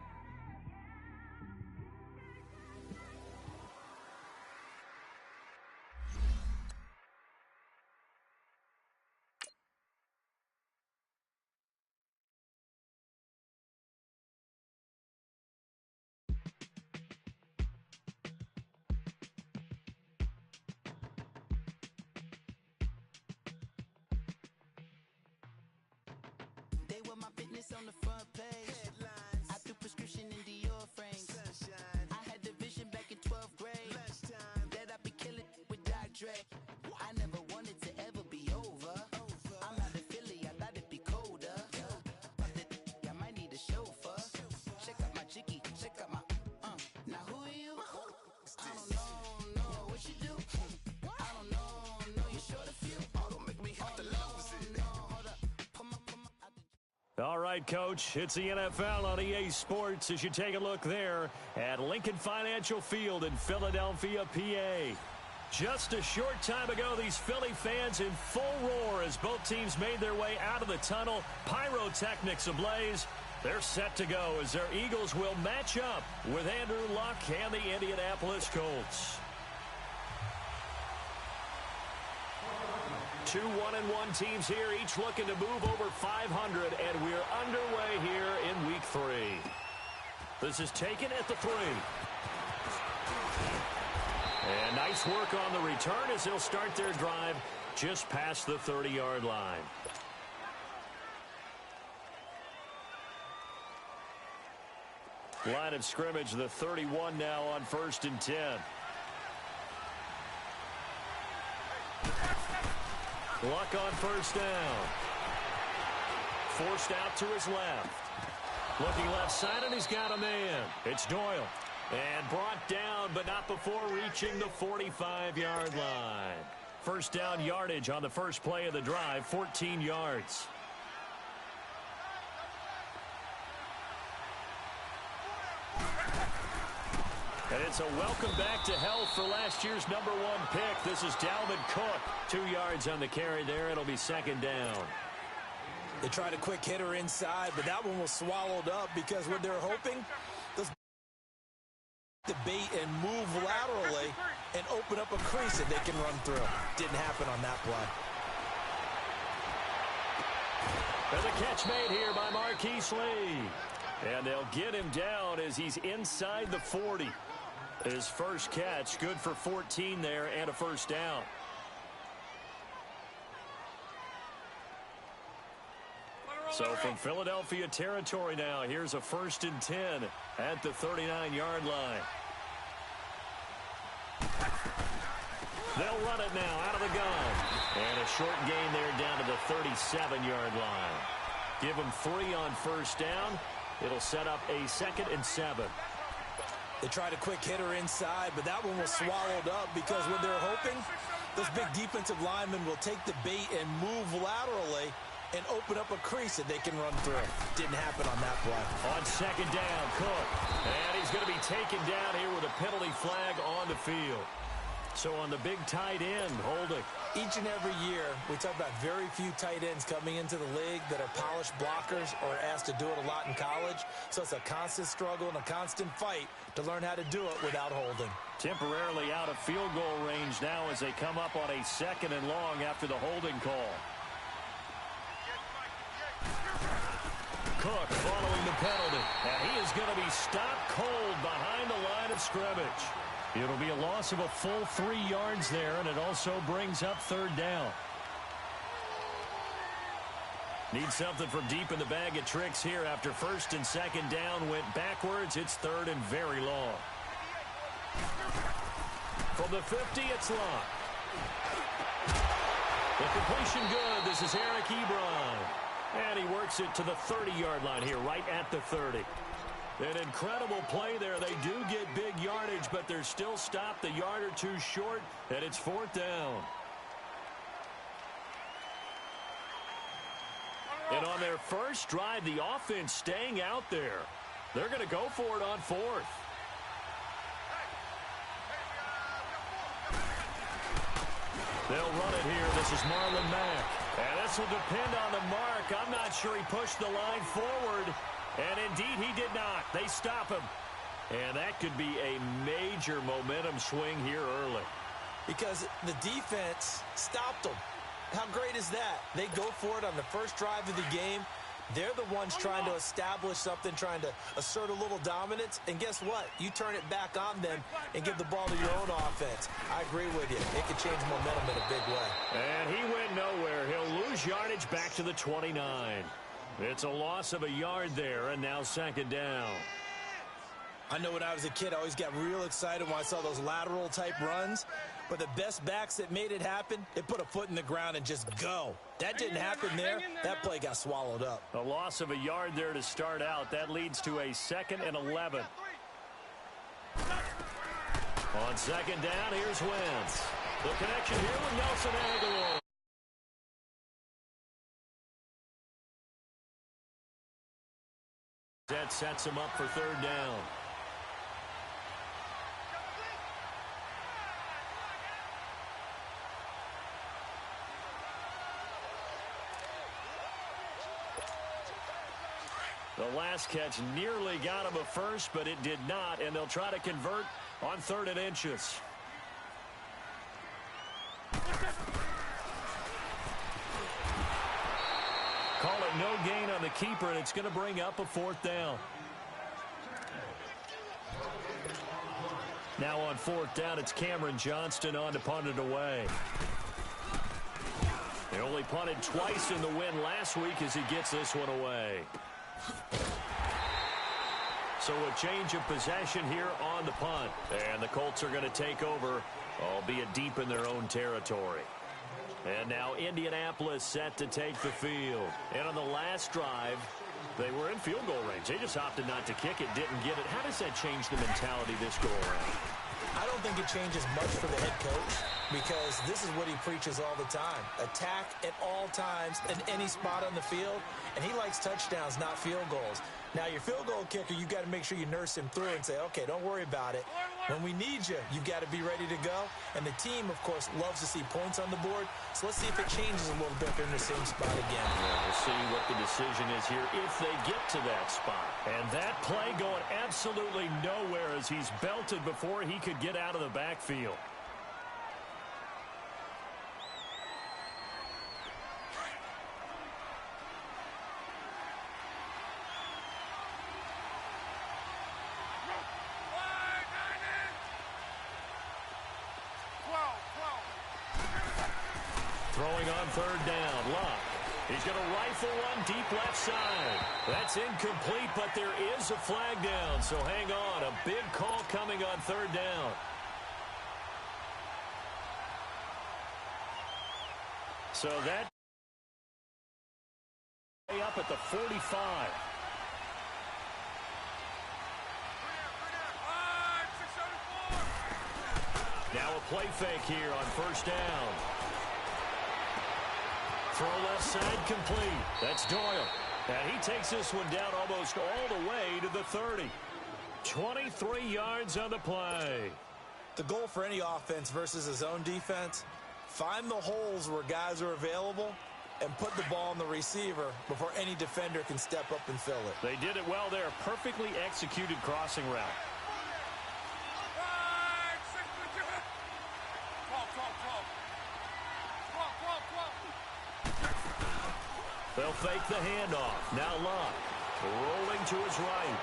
They were my business on the front page. Headlines. I threw prescription in Dior frames. Sunshine. I had the vision back in 12th grade. Lunchtime. That I'd be killing with Dr. Dre. I never wanted to ever be over. I'm out of Philly, I thought it'd be colder. I might need a chauffeur. Check out my chicky, check out my Now who are you? I don't know what you do. I don't know you short a few. Oh, don't make me have to lose it. Hold up. All right, Coach, it's the NFL on EA Sports as you take a look there at Lincoln Financial Field in Philadelphia, PA. Just a short time ago, these Philly fans in full roar as both teams made their way out of the tunnel. Pyrotechnics ablaze. They're set to go as their Eagles will match up with Andrew Luck and the Indianapolis Colts. 2 1-1 teams here, each looking to move over 500, and we're underway here in Week 3. This is taken at the 3. And nice work on the return as they'll start their drive just past the 30-yard line. Line of scrimmage, the 31 now on 1st and 10. Luck on first down. forced out to his left. Looking left side, and he's got a man. It's Doyle. And brought down, but not before reaching the 45-yard line. First down yardage on the first play of the drive, 14 yards. And it's a welcome back to health for last year's #1 pick. This is Dalvin Cook. 2 yards on the carry there. It'll be second down. They tried a quick hitter inside, but that one was swallowed up because what they're hoping, those the bait and move laterally and open up a crease that they can run through. Didn't happen on that play. And the catch made here by Marquise Lee. And they'll get him down as he's inside the 40. His first catch, good for 14 there and a first down. So from Philadelphia territory now, here's a 1st and 10 at the 39-yard line. They'll run it now out of the gun. And a short gain there down to the 37-yard line. Give them 3 on first down. It'll set up a 2nd and 7. They tried a quick hitter inside, but that one was swallowed up because what they're hoping, those big defensive linemen will take the bait and move laterally and open up a crease that they can run through. Didn't happen on that play. On second down, Cook. And he's going to be taken down here with a penalty flag on the field. So on the big tight end, holding. Each and every year, we talk about very few tight ends coming into the league that are polished blockers or asked to do it a lot in college. So it's a constant struggle and a constant fight to learn how to do it without holding. Temporarily out of field goal range now as they come up on a 2nd and long after the holding call. Cook following the penalty. And he is going to be stopped cold behind the line of scrimmage. It'll be a loss of a full 3 yards there, and it also brings up 3rd down. Need something from deep in the bag of tricks here after 1st and 2nd down went backwards. It's 3rd and very long. From the 50, it's locked. The completion good. This is Eric Ebron. And he works it to the 30-yard line here, right at the 30. An incredible play there. They do get big yardage, but they're still stopped a yard or two short, and it's 4th down. And on their first drive, the offense staying out there. They're going to go for it on 4th. They'll run it here. This is Marlon Mack. And this will depend on the mark. I'm not sure he pushed the line forward. And indeed, he did not. They stop him. And that could be a major momentum swing here early. Because the defense stopped them. How great is that? They go for it on the first drive of the game. They're the ones trying to establish something, trying to assert a little dominance. And guess what? You turn it back on them and give the ball to your own offense. I agree with you. It could change momentum in a big way. And he went nowhere. He'll lose yardage back to the 29. It's a loss of a yard there, and now 2nd down. I know when I was a kid, I always got real excited when I saw those lateral-type runs. But the best backs that made it happen, they put a foot in the ground and just go. That didn't happen there. That play got swallowed up. A loss of a yard there to start out. That leads to a 2nd and 11. On 2nd down, here's Wentz. The connection here with Nelson Aguilar. That sets him up for 3rd down. The last catch nearly got him a first, but it did not, and they'll try to convert on 3rd and inches. Call it no gain on the keeper, and it's going to bring up a 4th down. Now on 4th down, it's Cameron Johnston on to punt it away. They only punted twice in the win last week as he gets this one away. So a change of possession here on the punt. And the Colts are going to take over, albeit deep in their own territory. And now Indianapolis set to take the field. And on the last drive, they were in field goal range. They just opted not to kick it, didn't get it. How does that change the mentality this go around? I don't think it changes much for the head coach because this is what he preaches all the time. Attack at all times in any spot on the field, and he likes touchdowns, not field goals. Now, your field goal kicker, you got to make sure you nurse him through and say, okay, don't worry about it. When we need you, you got to be ready to go. And the team, of course, loves to see points on the board. So let's see if it changes a little bit. They're in the same spot again. Yeah, we'll see what the decision is here if they get to that spot. And that play going absolutely nowhere as he's belted before he could get out of the backfield. Throwing on third down, Luck. He's going to rifle one deep left side. That's incomplete, but there is a flag down, so hang on. A big call coming on third down. So that way up at the 45. Now a play fake here on first down. Throw left side complete. That's Doyle. And he takes this one down almost all the way to the 30. 23 yards on the play. The goal for any offense versus a zone defense, find the holes where guys are available and put the ball on the receiver before any defender can step up and fill it. They did it well there. Perfectly executed crossing route. They'll fake the handoff. Now Luck rolling to his right.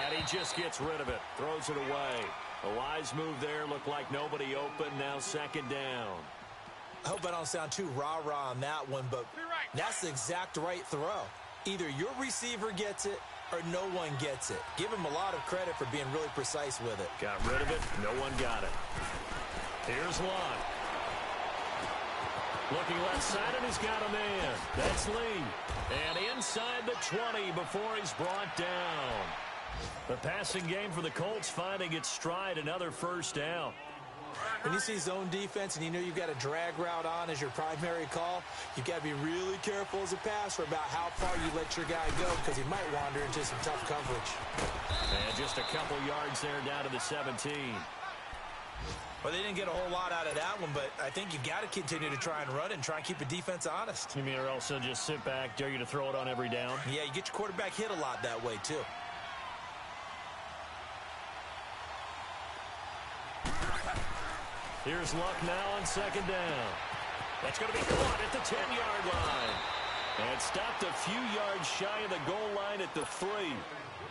And he just gets rid of it. Throws it away. A wise move there. Looked like nobody open. Now second down. I hope I don't sound too rah-rah on that one, but that's the exact right throw. Either your receiver gets it or no one gets it. Give him a lot of credit for being really precise with it. Got rid of it. No one got it. Here's Luck. Looking left side, and he's got a man. That's Lee. And inside the 20 before he's brought down. The passing game for the Colts finding its stride. Another first down. When you see zone defense and you know you've got a drag route on as your primary call, you've got to be really careful as a passer about how far you let your guy go because he might wander into some tough coverage. And just a couple yards there down to the 17. Well, they didn't get a whole lot out of that one, but I think you've got to continue to try and run it and try and keep the defense honest. You mean or else they'll just sit back, dare you to throw it on every down? Yeah, you get your quarterback hit a lot that way, too. Here's Luck now on second down. That's going to be caught at the 10-yard line. And stopped a few yards shy of the goal line at the 3.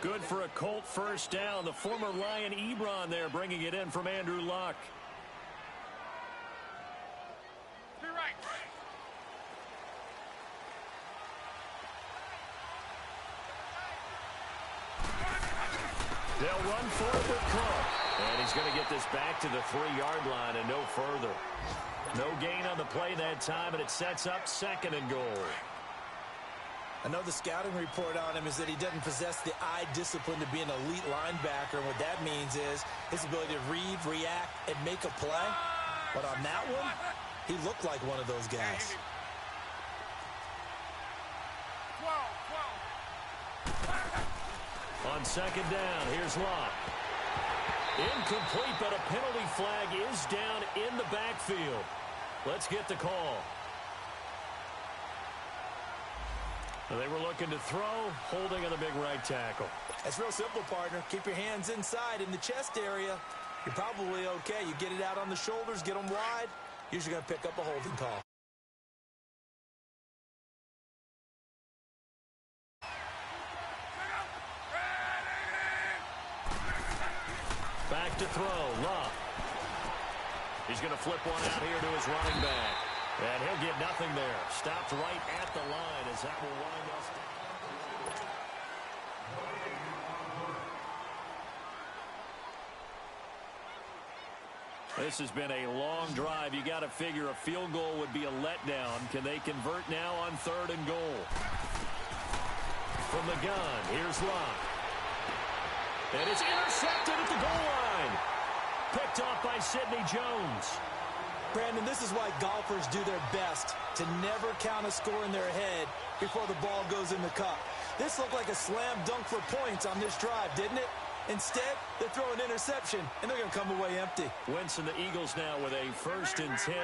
Good for a Colt first down. The former Lion Ebron there bringing it in from Andrew Luck. They'll run for it with Cook. And he's going to get this back to the 3-yard line and no further. No gain on the play that time, and it sets up second and goal. I know the scouting report on him is that he doesn't possess the eye discipline to be an elite linebacker. And what that means is his ability to read, react, and make a play. But on that one, he looked like one of those guys. On second down, here's Luck. Incomplete, but a penalty flag is down in the backfield. Let's get the call. They were looking to throw, holding on the big right tackle. That's real simple, partner. Keep your hands inside in the chest area. You're probably okay. You get it out on the shoulders, get them wide. Usually going to pick up a holding call. Back to throw, Luck. He's going to flip one out here to his running back. And he'll get nothing there. Stopped right at the line as that will wind us down. This has been a long drive. You got to figure a field goal would be a letdown. Can they convert now on 3rd and goal? From the gun, here's Locke. And it's intercepted at the goal line. Picked off by Sidney Jones. Brandon, this is why golfers do their best to never count a score in their head before the ball goes in the cup. This looked like a slam dunk for points on this drive, didn't it? Instead, they throw an interception, and they're going to come away empty. Wentz and the Eagles now with a 1st and 10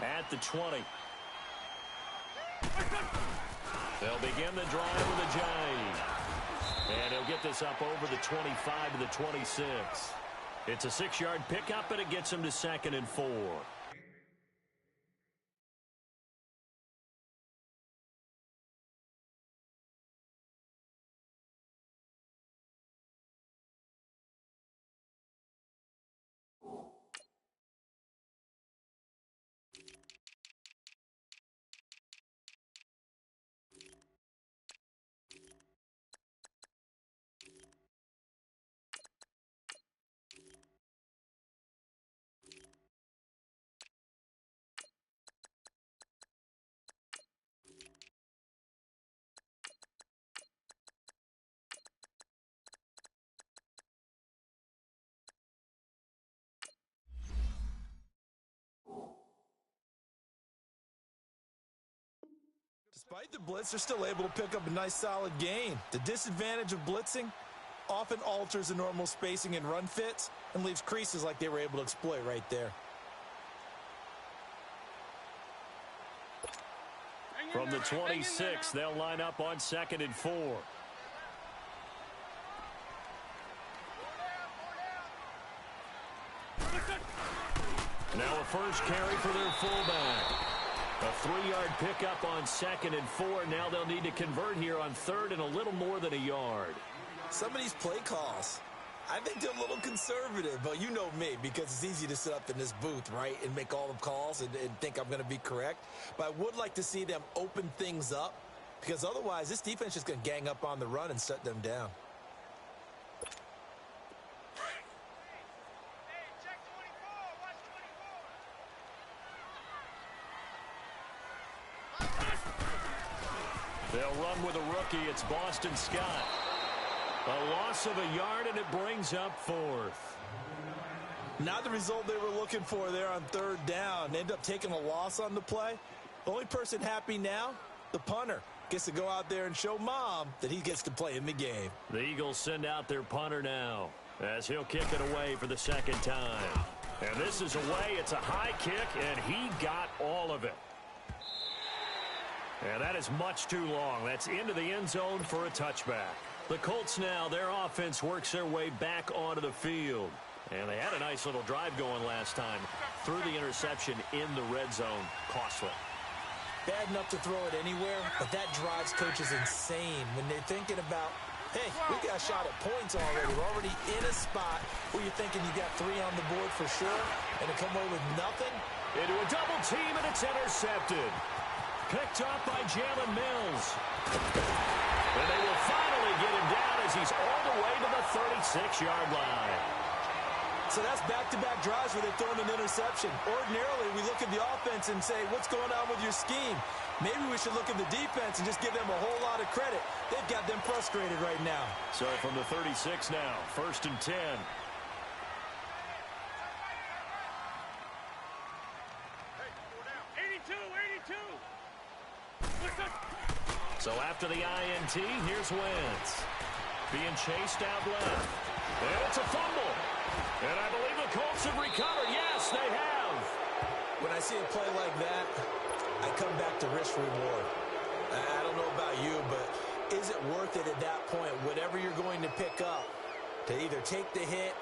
at the 20. They'll begin the drive with a jive. And he'll get this up over the 25 to the 26. It's a 6-yard pickup, and it gets him to 2nd and 4. Despite the blitz, they're still able to pick up a nice solid gain. The disadvantage of blitzing often alters the normal spacing and run fits and leaves creases like they were able to exploit right there. From the 26, they'll line up on 2nd and 4. Now a first carry for their fullback. A 3-yard pickup on 2nd and 4. Now they'll need to convert here on 3rd and a little more than a yard. Some of these play calls, I think they're a little conservative, but you know me, because it's easy to sit up in this booth, right, and make all the calls and think I'm going to be correct. But I would like to see them open things up, because otherwise this defense is going to gang up on the run and shut them down. They'll run with a rookie. It's Boston Scott. A loss of a yard, and it brings up 4th. Not the result they were looking for there on 3rd down. They end up taking a loss on the play. The only person happy now, the punter, gets to go out there and show Mom that he gets to play in the game. The Eagles send out their punter now as he'll kick it away for the 2nd time. And this is away. It's a high kick, and he got all of it. And that is much too long. That's into the end zone for a touchback. The Colts now, their offense works their way back onto the field. And they had a nice little drive going last time. Threw the interception in the red zone. Costly. Bad enough to throw it anywhere, but that drives coaches insane when they're thinking about, hey, we got a shot at points already. We're already in a spot where you're thinking you got 3 on the board for sure, and to come away with nothing. Into a double team, and it's intercepted. Picked up by Jalen Mills. And they will finally get him down as he's all the way to the 36-yard line. So that's back-to-back drives where they've thrown an interception. Ordinarily, we look at the offense and say, what's going on with your scheme? Maybe we should look at the defense and just give them a whole lot of credit. They've got them frustrated right now. So from the 36 now, 1st and 10. So after the INT, here's Wentz. Being chased out left. And it's a fumble. And I believe the Colts have recovered. Yes, they have. When I see a play like that, I come back to risk reward. I don't know about you, but is it worth it at that point, whatever you're going to pick up, to either take the hit,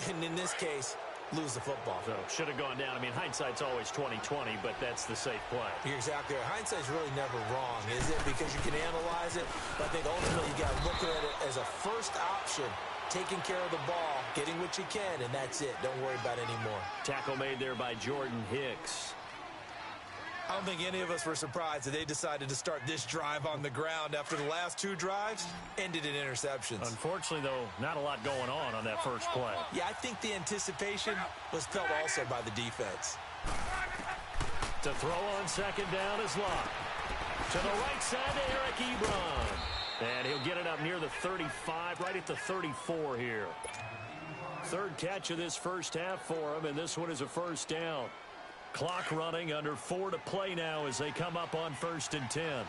and in this case, lose the football? So should have gone down. I mean, hindsight's always 20/20, but that's the safe play. You're exactly right. Hindsight's really never wrong, is it? Because you can analyze it, but I think ultimately you got to look at it as a first option, taking care of the ball, getting what you can, and that's it. Don't worry about it anymore. Tackle made there by Jordan Hicks. I don't think any of us were surprised that they decided to start this drive on the ground after the last 2 drives ended in interceptions. Unfortunately, though, not a lot going on that first play. Yeah, I think the anticipation was felt also by the defense. To throw on second down is Locke. To the right side to Eric Ebron. And he'll get it up near the 35, right at the 34 here. 3rd catch of this first half for him, and this one is a first down. Clock running, under 4 to play now as they come up on 1st and 10.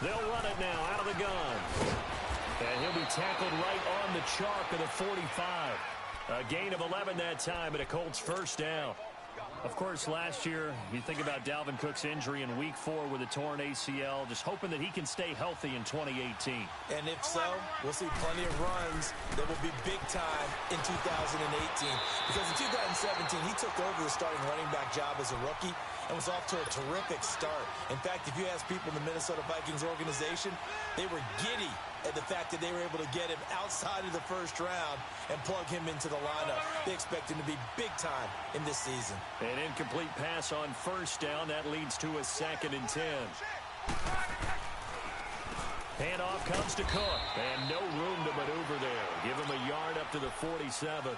They'll run it now out of the gun. And he'll be tackled right on the chalk of the 45. A gain of 11 that time, and a Colts first down. Of course, last year, you think about Dalvin Cook's injury in Week 4 with a torn ACL, just hoping that he can stay healthy in 2018. And if so, we'll see plenty of runs that will be big time in 2018. Because in 2017, he took over the starting running back job as a rookie and was off to a terrific start. In fact, if you ask people in the Minnesota Vikings organization, they were giddy at the fact that they were able to get him outside of the first round and plug him into the lineup. They expect him to be big time in this season. An incomplete pass on first down. That leads to a 2nd and 10. Handoff comes to Cook. And no room to maneuver there. Give him a yard up to the 47.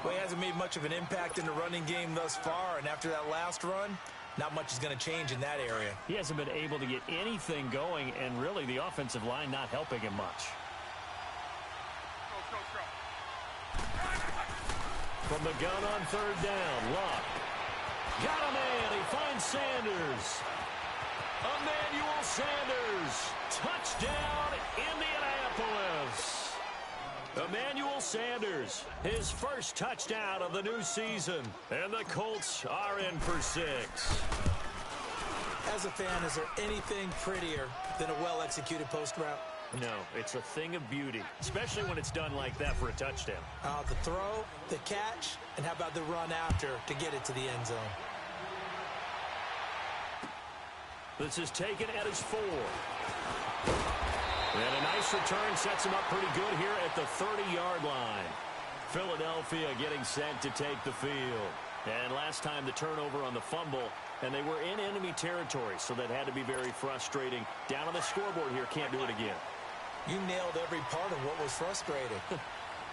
Well, he hasn't made much of an impact in the running game thus far. And after that last run, not much is going to change in that area. He hasn't been able to get anything going, and really the offensive line not helping him much. From the gun on 3rd down, Luck. Got a man. He finds Sanders. Emmanuel Sanders. Touchdown, Indianapolis. Emmanuel Sanders, his first touchdown of the new season. And the Colts are in for 6. As a fan, is there anything prettier than a well-executed post route? No, it's a thing of beauty, especially when it's done like that for a touchdown. The throw, the catch, and how about the run after to get it to the end zone? This is taken at his 4. And a nice return sets him up pretty good here at the 30-yard line. Philadelphia getting set to take the field. And last time the turnover on the fumble, and they were in enemy territory, so that had to be very frustrating. Down on the scoreboard here, can't do it again. You nailed every part of what was frustrating.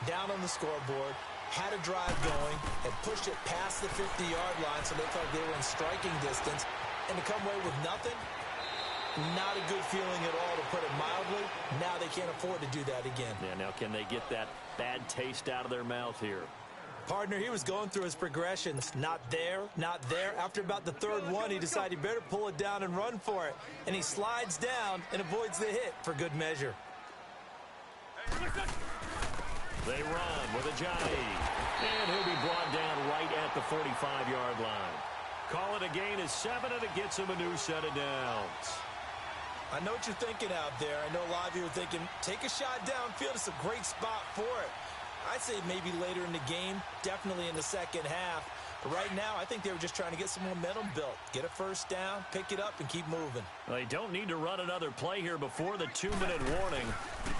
Down on the scoreboard, had a drive going, and pushed it past the 50-yard line so they felt they were in striking distance, and to come away with nothing, not a good feeling at all, to put it mildly. Now they can't afford to do that again. Yeah, now can they get that bad taste out of their mouth here? Partner, he was going through his progressions. Not there, not there. After about the 3rd one, he decided he better pull it down and run for it. And he slides down and avoids the hit for good measure. They run with Ajayi. And he'll be brought down right at the 45-yard line. Call it a gain of 7, and it gets him a new set of downs. I know what you're thinking out there. I know a lot of you are thinking, take a shot downfield. It's a great spot for it. I'd say maybe later in the game, definitely in the second half. But right now, I think they were just trying to get some momentum built. Get a first down, pick it up, and keep moving. They don't need to run another play here before the 2-minute warning.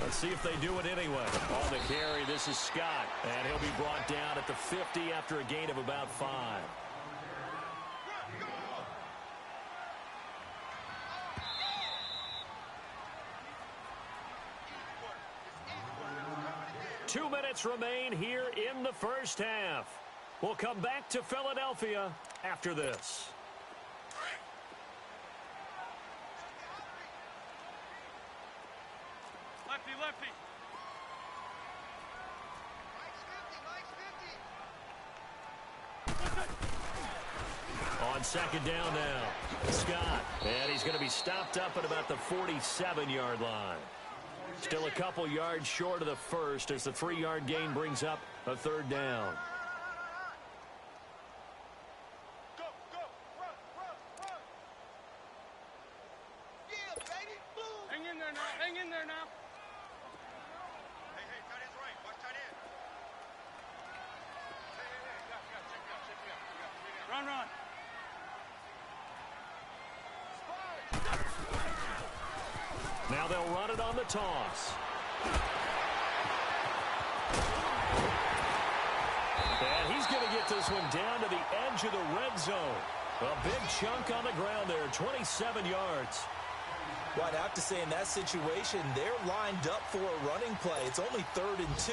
Let's see if they do it anyway. On the carry, this is Scott. And he'll be brought down at the 50 after a gain of about 5. 2 minutes remain here in the first half. We'll come back to Philadelphia after this. Lefty, lefty. On second down now, Scott. And he's going to be stopped up at about the 47-yard line. Still a couple yards short of the first as the 3-yard gain brings up a 3rd down. Go, go, run, run, run. Yeah, baby, boom. Hang in there now, hang in there now. Hey, hey, tight end's right. Watch tight end. Hey, hey, hey, check me out. Run, run. Now they'll run it on the toss. And he's going to get this one down to the edge of the red zone. A big chunk on the ground there, 27 yards. Well, I'd have to say in that situation, they're lined up for a running play. It's only 3rd and 2.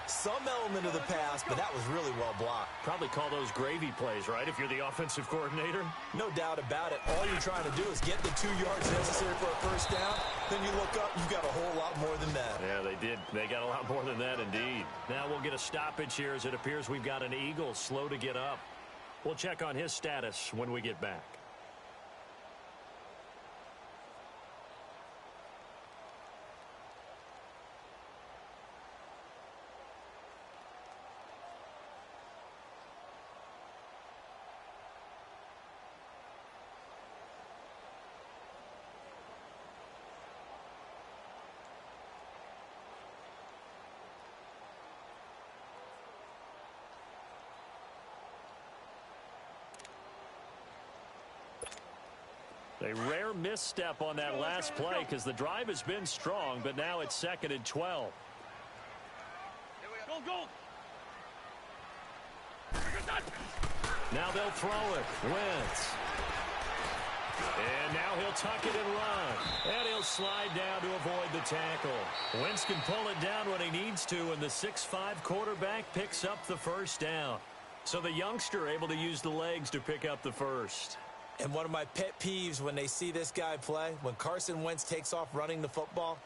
Some element of the pass, but that was really well blocked. Probably call those gravy plays, right, if you're the offensive coordinator? No doubt about it. All you're trying to do is get the 2 yards necessary for a first down. Then you look up, you've got a whole lot more than that. Yeah, they did. They got a lot more than that, indeed. Now we'll get a stoppage here as it appears we've got an Eagle slow to get up. We'll check on his status when we get back. A rare misstep on that last play because the drive has been strong, but now it's 2nd and 12. Go. Now they'll throw it. Wentz. And now he'll tuck it and run. And he'll slide down to avoid the tackle. Wentz can pull it down when he needs to, and the 6'5" quarterback picks up the first down. So the youngster able to use the legs to pick up the first. And one of my pet peeves when they see this guy play, when Carson Wentz takes off running the football,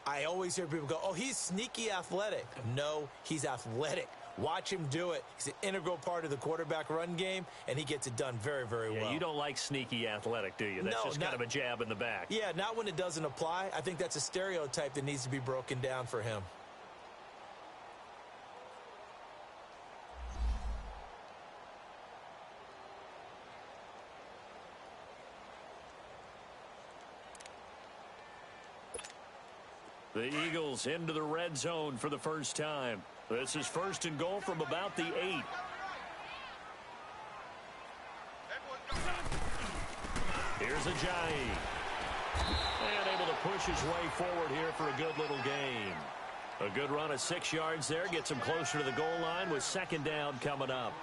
I always hear people go, oh, he's sneaky athletic. No, he's athletic. Watch him do it. He's an integral part of the quarterback run game, and he gets it done very, very well. You don't like sneaky athletic, do you? That's just kind of a jab in the back. Yeah, not when it doesn't apply. I think that's a stereotype that needs to be broken down for him. The Eagles into the red zone for the first time. This is 1st and goal from about the 8. Here's Ajayi. And able to push his way forward here for a good little gain. A good run of 6 yards there. Gets him closer to the goal line with 2nd down coming up.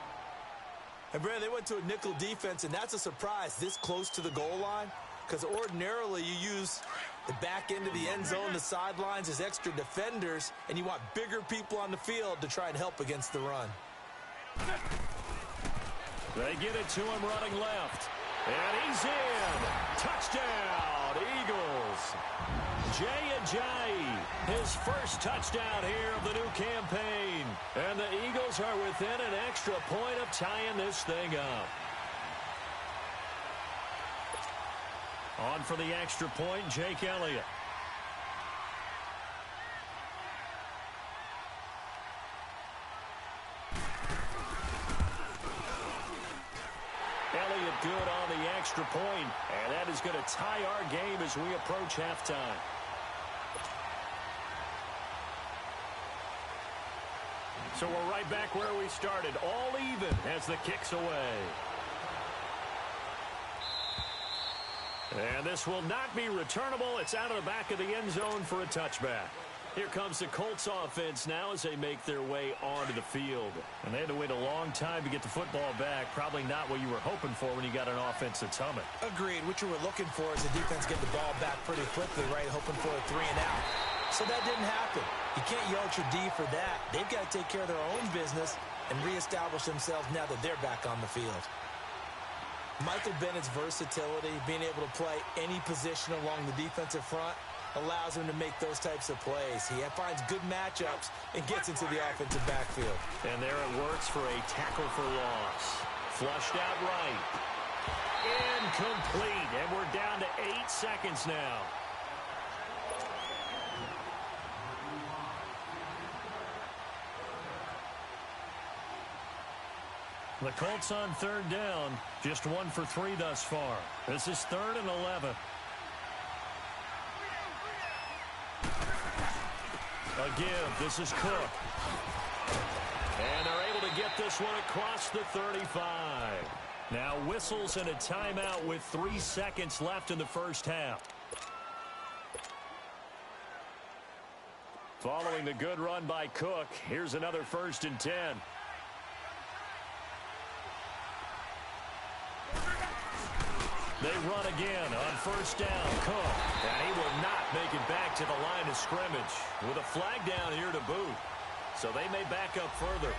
And, Brandon, they went to a nickel defense, and that's a surprise this close to the goal line. Because ordinarily you use the back end of the end zone, the sidelines as extra defenders, and you want bigger people on the field to try and help against the run. They get it to him running left. And he's in. Touchdown, Eagles. Jay Ajayi, his first touchdown here of the new campaign. And the Eagles are within an extra point of tying this thing up. On for the extra point, Jake Elliott. Elliott good on the extra point, and that is going to tie our game as we approach halftime. So we're right back where we started, all even as the kick's away. And this will not be returnable. It's out of the back of the end zone for a touchback. Here comes the Colts offense now as they make their way onto the field. And they had to wait a long time to get the football back. Probably not what you were hoping for when you got an offense that's humming. Agreed. What you were looking for is the defense get the ball back pretty quickly, right? Hoping for a 3 and out. So that didn't happen. You can't yell at your D for that. They've got to take care of their own business and reestablish themselves now that they're back on the field. Michael Bennett's versatility, being able to play any position along the defensive front, allows him to make those types of plays. He finds good matchups and gets into the offensive backfield. And there it works for a tackle for loss. Flushed out right. Incomplete. And we're down to 8 seconds now. The Colts on 3rd down. Just 1 for 3 thus far. This is 3rd and 11. A give. This is Cook. And they're able to get this one across the 35. Now whistles and a timeout with 3 seconds left in the first half. Following the good run by Cook, here's another 1st and 10. They run again on first down. Cook. And he will not make it back to the line of scrimmage with a flag down here to boot. So they may back up further.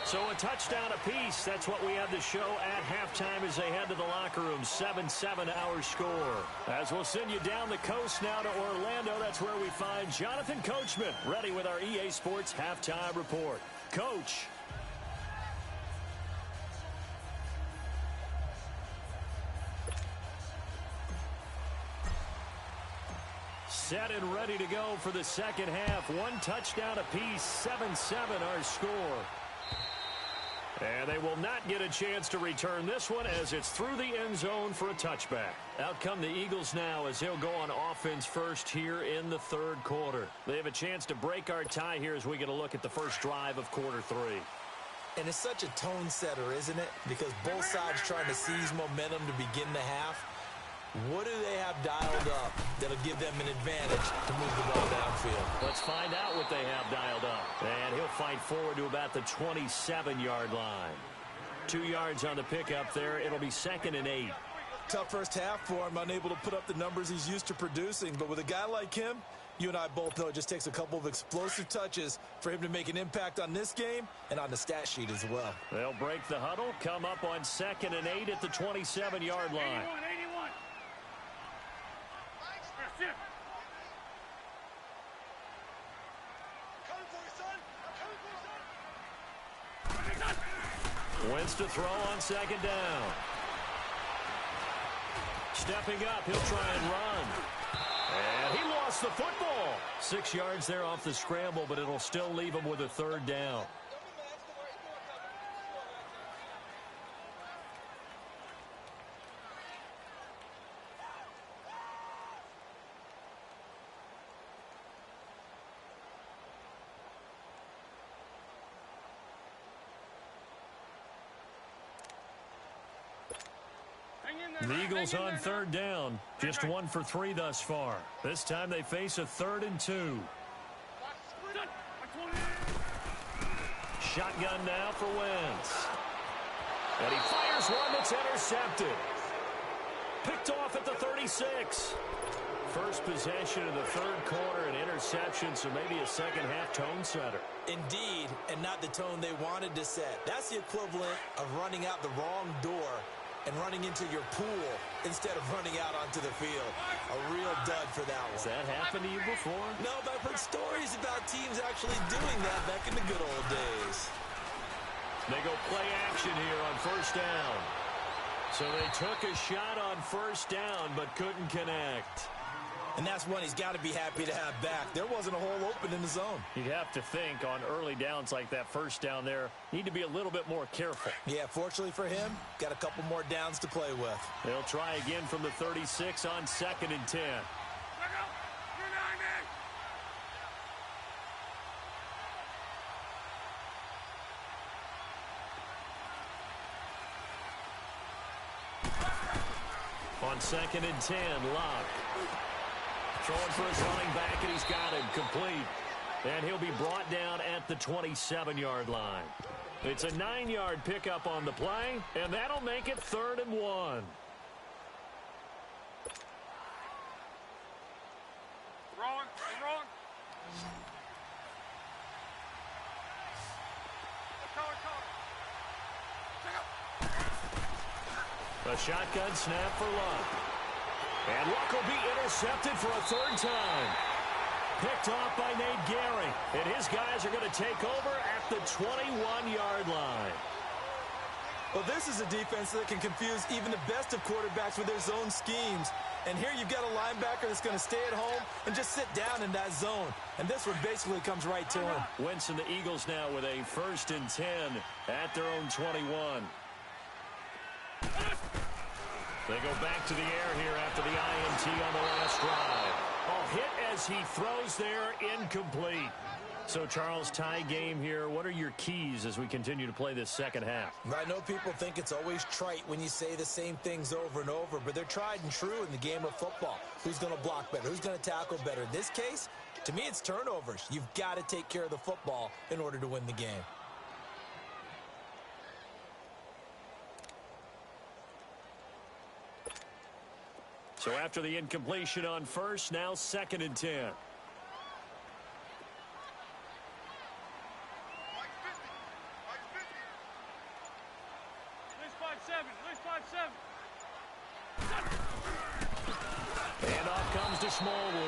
So a touchdown apiece. That's what we have to show at halftime as they head to the locker room. 7-7 our score. As we'll send you down the coast now to Orlando. That's where we find Jonathan Coachman ready with our EA Sports halftime report. Coach. Set and ready to go for the second half. One touchdown apiece. 7-7 our score. And they will not get a chance to return this one as it's through the end zone for a touchback. Out come the Eagles now as they'll go on offense first here in the third quarter. They have a chance to break our tie here as we get a look at the first drive of quarter three. And it's such a tone setter, isn't it? Because both sides trying to seize momentum to begin the half. What do they have dialed up that'll give them an advantage to move the ball downfield? Let's find out what they have dialed up. And he'll fight forward to about the 27-yard line. 2 yards on the pickup there. It'll be 2nd and 8. Tough first half for him, unable to put up the numbers he's used to producing. But with a guy like him, you and I both know it just takes a couple of explosive touches for him to make an impact on this game and on the stat sheet as well. They'll break the huddle, come up on 2nd and 8 at the 27-yard line. 81. Wentz to throw on 2nd down. Stepping up, he'll try and run. And he lost the football. 6 yards there off the scramble, but it'll still leave him with a 3rd down. The Eagles on 3rd down. Just 1 for 3 thus far. This time they face a 3rd and 2. Shotgun now for Wentz. And he fires one that's intercepted. Picked off at the 36. First possession of the third quarter, an interception, so maybe a second half tone setter. Indeed, and not the tone they wanted to set. That's the equivalent of running out the wrong door and running into your pool instead of running out onto the field. A real dud for that one. Has that happened to you before? No, but I've heard stories about teams actually doing that back in the good old days. They go play action here on first down. So they took a shot on first down but couldn't connect. And that's one he's got to be happy to have back. There wasn't a hole open in the zone. You'd have to think on early downs like that first down there, need to be a little bit more careful. Yeah, fortunately for him, got a couple more downs to play with. They'll try again from the 36 on 2nd and 10. On 2nd and 10, Locke. Throwing for his running back, and he's got him complete. And he'll be brought down at the 27-yard line. It's a 9-yard pickup on the play, and that'll make it 3rd and 1. Wrong. A shotgun snap for Luck. And Luck will be intercepted for a 3rd time. Picked off by Nate Gehring. And his guys are going to take over at the 21-yard line. Well, this is a defense that can confuse even the best of quarterbacks with their zone schemes. And here you've got a linebacker that's going to stay at home and just sit down in that zone. And this one basically comes right to him. Wentz and the Eagles now with a 1st and 10 at their own 21. They go back to the air here after the INT on the last drive. Oh, hit as he throws there, incomplete. So, Charles, tie game here. What are your keys as we continue to play this second half? I know people think it's always trite when you say the same things over and over, but they're tried and true in the game of football. Who's going to block better? Who's going to tackle better? In this case, to me, it's turnovers. You've got to take care of the football in order to win the game. So after the incompletion on first, now 2nd and 10. And off comes to Smallwood.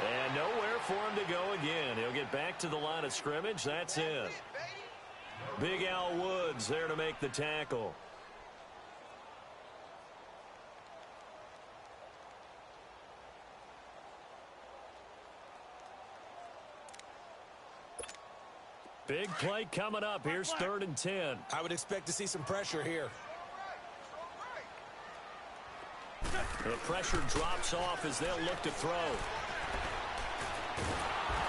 And nowhere for him to go again. He'll get back to the line of scrimmage. That's it. Big Al Woods there to make the tackle. Big play coming up. Here's 3rd and 10. I would expect to see some pressure here. The pressure drops off as they'll look to throw.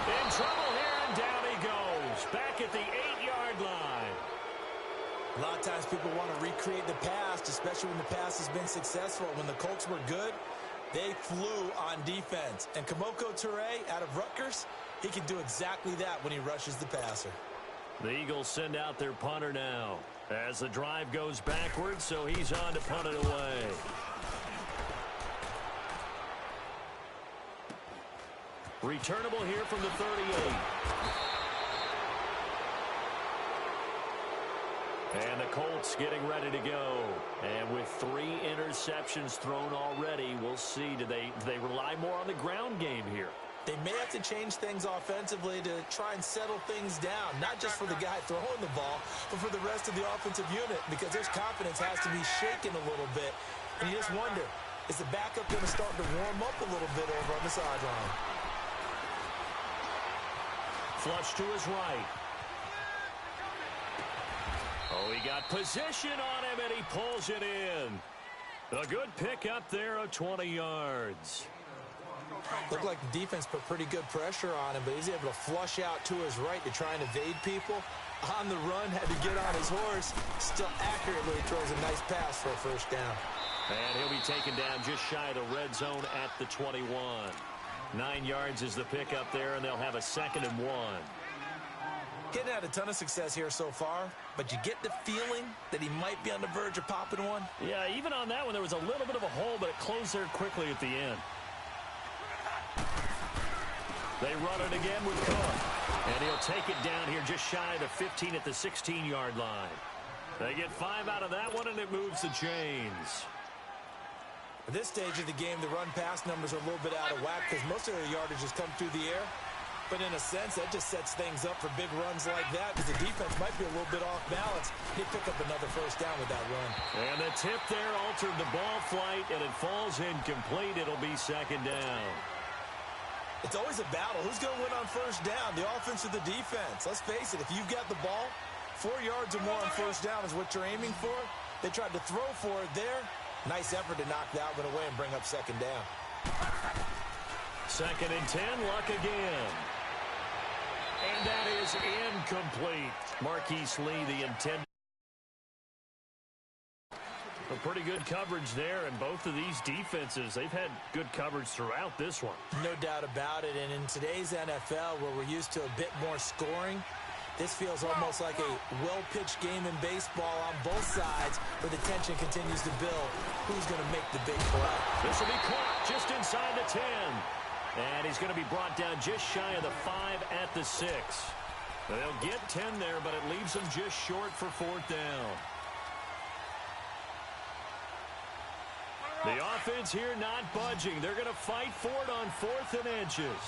In trouble here, and down he goes. Back at the 8-yard line. A lot of times people want to recreate the past, especially when the past has been successful. When the Colts were good, they flew on defense. And Kamoko Toure out of Rutgers, he can do exactly that when he rushes the passer. The Eagles send out their punter now as the drive goes backwards, so he's on to punt it away. Returnable here from the 38. And the Colts getting ready to go. And with 3 interceptions thrown already, we'll see. Do they rely more on the ground game here? They may have to change things offensively to try and settle things down, not just for the guy throwing the ball, but for the rest of the offensive unit, because their confidence has to be shaken a little bit. And you just wonder, is the backup going to start to warm up a little bit over on the sideline? Flush to his right. Oh, he got position on him, and he pulls it in. A good pickup there of 20 yards. Looked like the defense put pretty good pressure on him, but he's able to flush out to his right to try and evade people. On the run, had to get on his horse. Still accurately throws a nice pass for a first down. And he'll be taken down just shy of the red zone at the 21. 9 yards is the pickup there, and they'll have a 2nd and 1. Getting had a ton of success here so far, but you get the feeling that he might be on the verge of popping one. Yeah, even on that one, there was a little bit of a hole, but it closed there quickly at the end. They run it again with Cook, and he'll take it down here just shy of the 15 at the 16-yard line. They get 5 out of that one, and it moves the chains. At this stage of the game, the run-pass numbers are a little bit out of whack because most of their yardage has come through the air. But in a sense, that just sets things up for big runs like that because the defense might be a little bit off balance. They pick up another first down with that run. And the tip there altered the ball flight, and it falls incomplete. It'll be 2nd down. It's always a battle. Who's going to win on first down, the offense or the defense? Let's face it, if you've got the ball, 4 yards or more on first down is what you're aiming for. They tried to throw for it there. Nice effort to knock that one away and bring up 2nd down. 2nd and 10, Luck again. And that is incomplete. Marquise Lee, the intended. A pretty good coverage there, and both of these defenses, they've had good coverage throughout this one. No doubt about it, and in today's NFL, where we're used to a bit more scoring, this feels almost like a well-pitched game in baseball on both sides, where the tension continues to build. Who's going to make the big play? This will be caught just inside the 10. And he's going to be brought down just shy of the 5 at the 6. They'll get 10 there, but it leaves them just short for 4th down. The offense here not budging. They're going to fight for it on 4th and inches.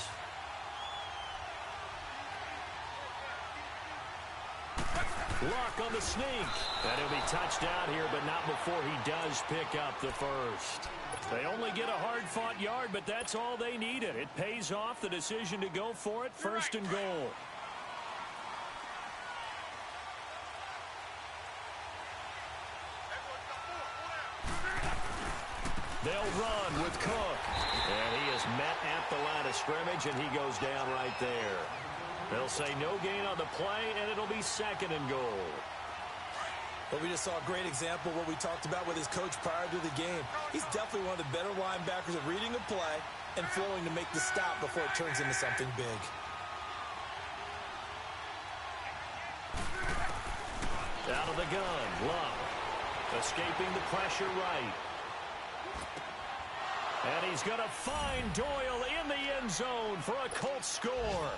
Luck on the sneak. And he'll be touched out here, but not before he does pick up the first. They only get a hard-fought yard, but that's all they needed. It pays off the decision to go for it, 1st and goal. They'll run with Cook. And he is met at the line of scrimmage, and he goes down right there. They'll say no gain on the play, and it'll be 2nd and goal. Well, we just saw a great example of what we talked about with his coach prior to the game. He's definitely one of the better linebackers at reading a play and flowing to make the stop before it turns into something big. Out of the gun, Luck. Escaping the pressure right. And he's going to find Doyle in the end zone for a Colts score.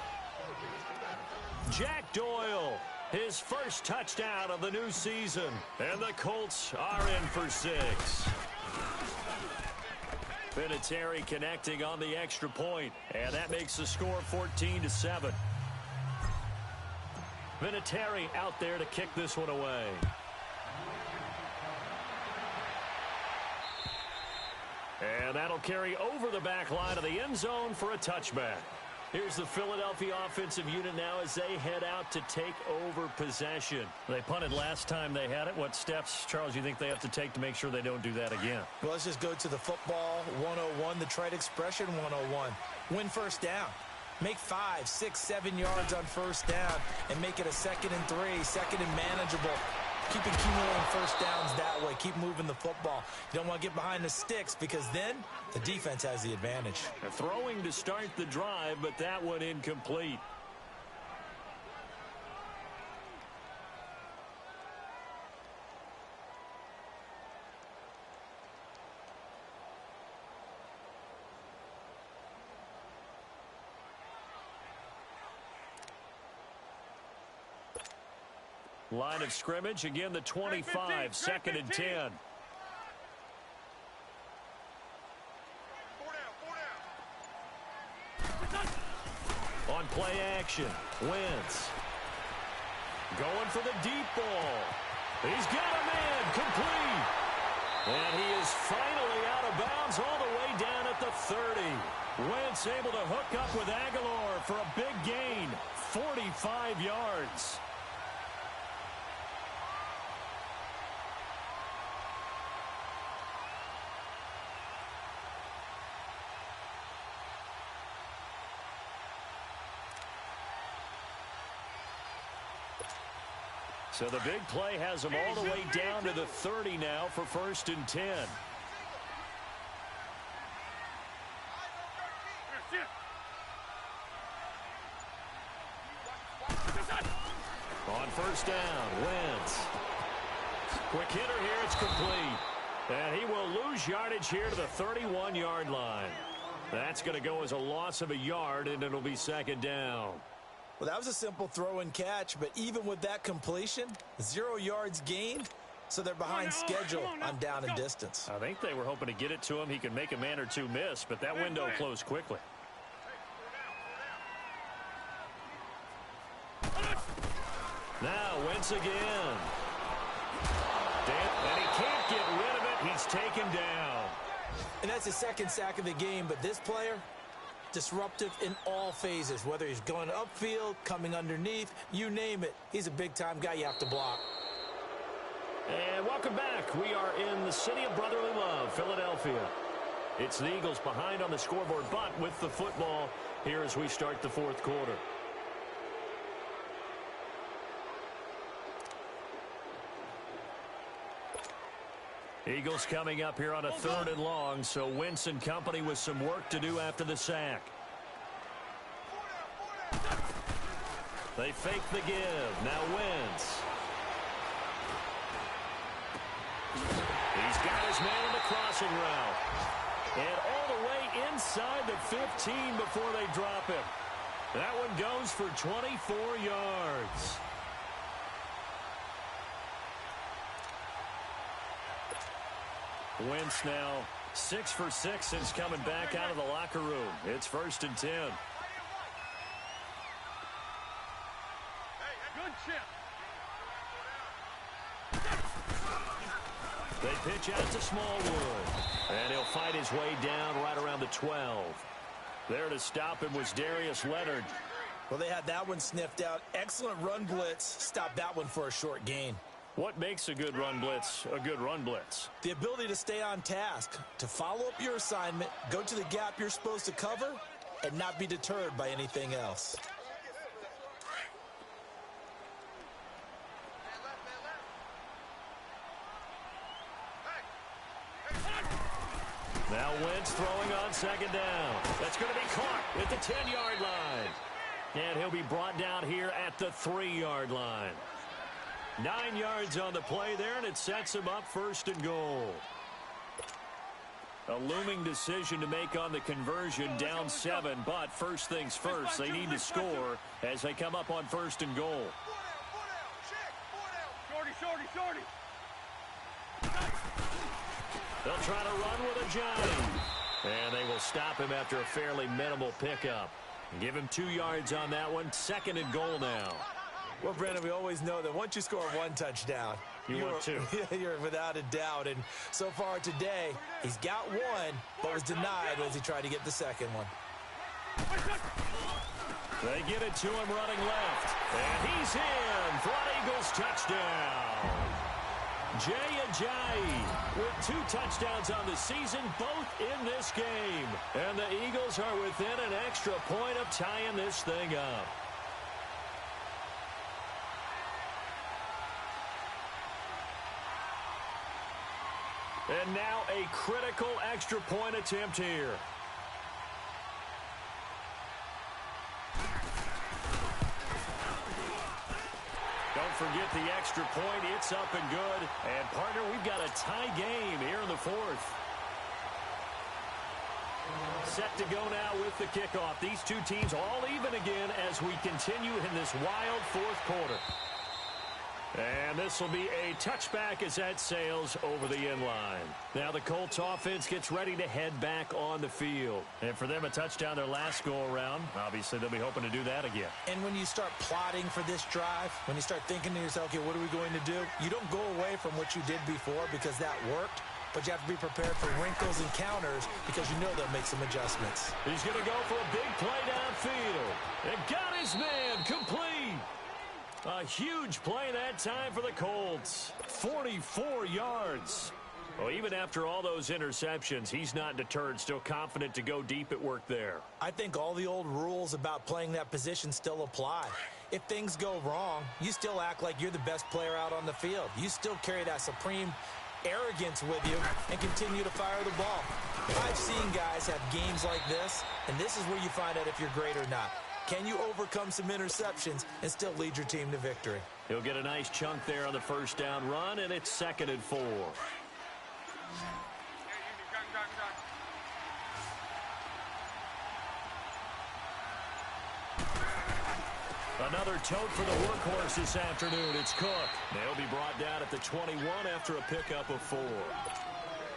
Jack Doyle, his first touchdown of the new season. And the Colts are in for 6. Vinatieri connecting on the extra point, and that makes the score 14-7. Vinatieri out there to kick this one away. And that'll carry over the back line of the end zone for a touchback. Here's the Philadelphia offensive unit now as they head out to take over possession. They punted last time they had it. What steps, Charles, you think they have to take to make sure they don't do that again? Well, let's just go to the football 101, the trade expression 101. Win first down. Make 5, 6, 7 yards on first down and make it a 2nd and 3, 2nd and manageable. Keep accumulating first downs that way. Keep moving the football. You don't want to get behind the sticks because then the defense has the advantage. Throwing to start the drive, but that one incomplete. Line of scrimmage, again the 25, 2nd and 10. On play action, Wentz. Going for the deep ball. He's got a man, complete. And he is finally out of bounds all the way down at the 30. Wentz able to hook up with Aguilar for a big gain, 45 yards. So the big play has him all the way down to the 30 now for 1st and 10. On first down, Wentz. Quick hitter here, it's complete. And he will lose yardage here to the 31-yard line. That's going to go as a loss of a yard, and it'll be 2nd down. Well, that was a simple throw and catch, but even with that completion, 0 yards gained, so they're behind schedule on down and distance. I think they were hoping to get it to him. He could make a man or two miss, but that window closed quickly. Now, Wentz again. And he can't get rid of it. He's taken down. And that's his 2nd sack of the game, but this player, disruptive in all phases, whether he's going upfield, coming underneath, you name it. He's a big-time guy you have to block. And welcome back. We are in the city of brotherly love, Philadelphia. It's the Eagles behind on the scoreboard, but with the football here as we start the 4th quarter. Eagles coming up here on a 3rd and long, so Wentz and company with some work to do after the sack. They fake the give. Now Wentz. He's got his man in the crossing route. And all the way inside the 15 before they drop him. That one goes for 24 yards. Wentz now 6 for 6 since coming back out of the locker room. It's 1st and 10. Good chip. They pitch out to Smallwood. And he'll fight his way down right around the 12. There to stop him was Darius Leonard. Well, they had that one sniffed out. Excellent run blitz. Stopped that one for a short gain. What makes a good run blitz a good run blitz? The ability to stay on task, to follow up your assignment, go to the gap you're supposed to cover, and not be deterred by anything else. Now Wentz throwing on 2nd down. That's going to be caught at the 10-yard line. And he'll be brought down here at the 3-yard line. 9 yards on the play there, and it sets him up 1st and goal. A looming decision to make on the conversion, down 7, but first things first, they need to score as they come up on 1st and goal. Shorty. They'll try to run with a Johnny. And they will stop him after a fairly minimal pickup. Give him 2 yards on that one. 2nd and goal now. Well, Brandon, we always know that once you score 1 touchdown, want 2. You're without a doubt. And so far today, he's got 1, but was denied as he tried to get the 2nd one. They get it to him running left. And he's in for an Eagles touchdown. Jay Ajayi with 2 touchdowns on the season, both in this game. And the Eagles are within an extra point of tying this thing up. And now a critical extra point attempt here. Don't forget the extra point. It's up and good. And, partner, we've got a tie game here in the 4th. Set to go now with the kickoff. These 2 teams all even again as we continue in this wild 4th quarter. And this will be a touchback as that sails over the end line. Now the Colts offense gets ready to head back on the field. And for them, a touchdown their last go-around. Obviously, they'll be hoping to do that again. And when you start plotting for this drive, when you start thinking to yourself, okay, what are we going to do? You don't go away from what you did before because that worked. But you have to be prepared for wrinkles and counters because you know they'll make some adjustments. He's going to go for a big play downfield. And got his man complete. A huge play that time for the Colts. 44 yards. Well, even after all those interceptions, he's not deterred, still confident to go deep at work there. I think all the old rules about playing that position still apply. If things go wrong, you still act like you're the best player out on the field. You still carry that supreme arrogance with you and continue to fire the ball. I've seen guys have games like this, and this is where you find out if you're great or not. Can you overcome some interceptions and still lead your team to victory? He'll get a nice chunk there on the 1st down run, and it's 2nd and 4. Another tote for the workhorse this afternoon. It's Cook. They'll be brought down at the 21 after a pickup of 4.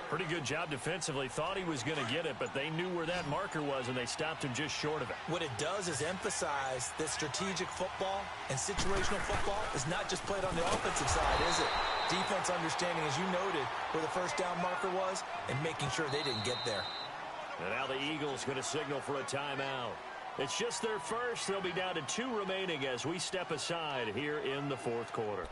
Pretty good job defensively. Thought he was going to get it, but they knew where that marker was, and they stopped him just short of it. What it does is emphasize that strategic football and situational football is not just played on the offensive side, is it? Defense understanding, as you noted, where the 1st down marker was and making sure they didn't get there. And now the Eagles going to signal for a timeout. It's just their first. They'll be down to 2 remaining as we step aside here in the 4th quarter.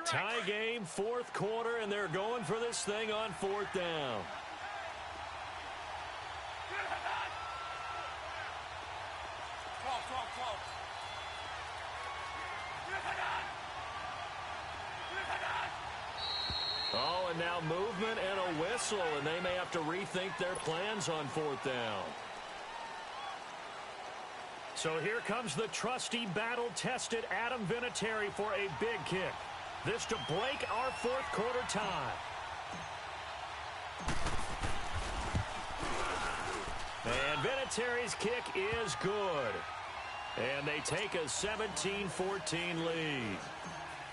Tie game, 4th quarter, and they're going for this thing on 4th down. Oh, and now movement and a whistle, and they may have to rethink their plans on 4th down. So here comes the trusty, battle-tested Adam Vinatieri for a big kick. This to break our 4th quarter tie. And Vinatieri's kick is good. And they take a 17-14 lead.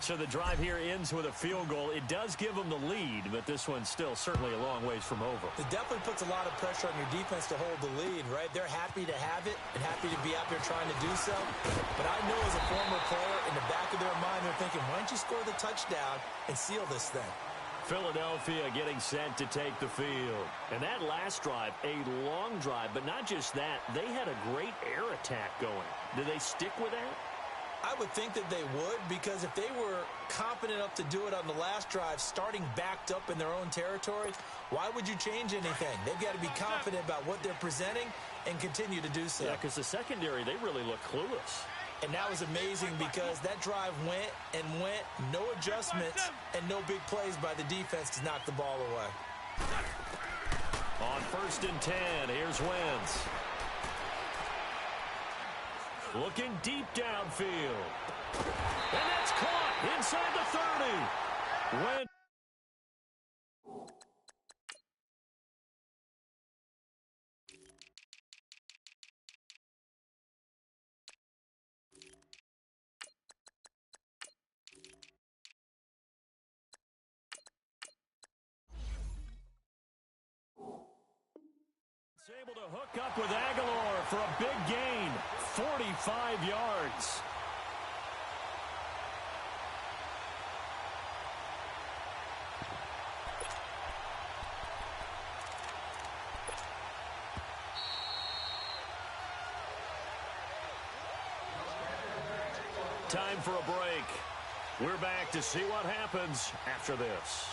So the drive here ends with a field goal. It does give them the lead, but this one's still certainly a long ways from over. It definitely puts a lot of pressure on your defense to hold the lead, right? They're happy to have it and happy to be out there trying to do so. But I know as a former player, in the back of their mind, they're thinking, why don't you score the touchdown and seal this thing? Philadelphia getting set to take the field. And that last drive, a long drive, but not just that. They had a great air attack going. Did they stick with that? I would think that they would, because if they were confident enough to do it on the last drive, starting backed up in their own territory, why would you change anything? They've got to be confident about what they're presenting and continue to do so. Yeah, because the secondary, they really look clueless. And that was amazing because that drive went and went, no adjustments, and no big plays by the defense to knock the ball away. On 1st and 10, here's Wentz. Looking deep downfield. And that's caught inside the 30. Wentz. Able to hook up with Aguilar for a big gain, 45 yards. Time for a break. We're back to see what happens after this.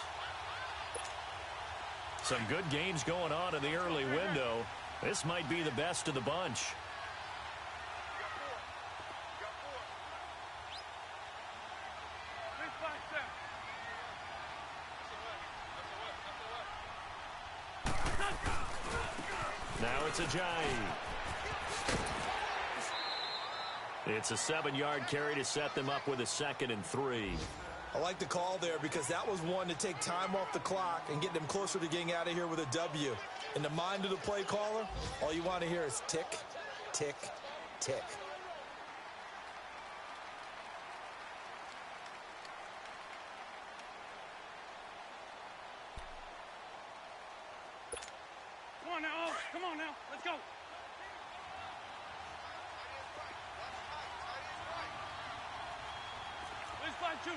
Some good games going on in the early window. This might be the best of the bunch. Now it's Ajayi. It's a 7-yard carry to set them up with a 2nd and 3. I like the call there because that was one to take time off the clock and get them closer to getting out of here with a W. In the mind of the play caller, all you want to hear is tick, tick, tick. Come on now, oh, come on now, let's go. Let's find two.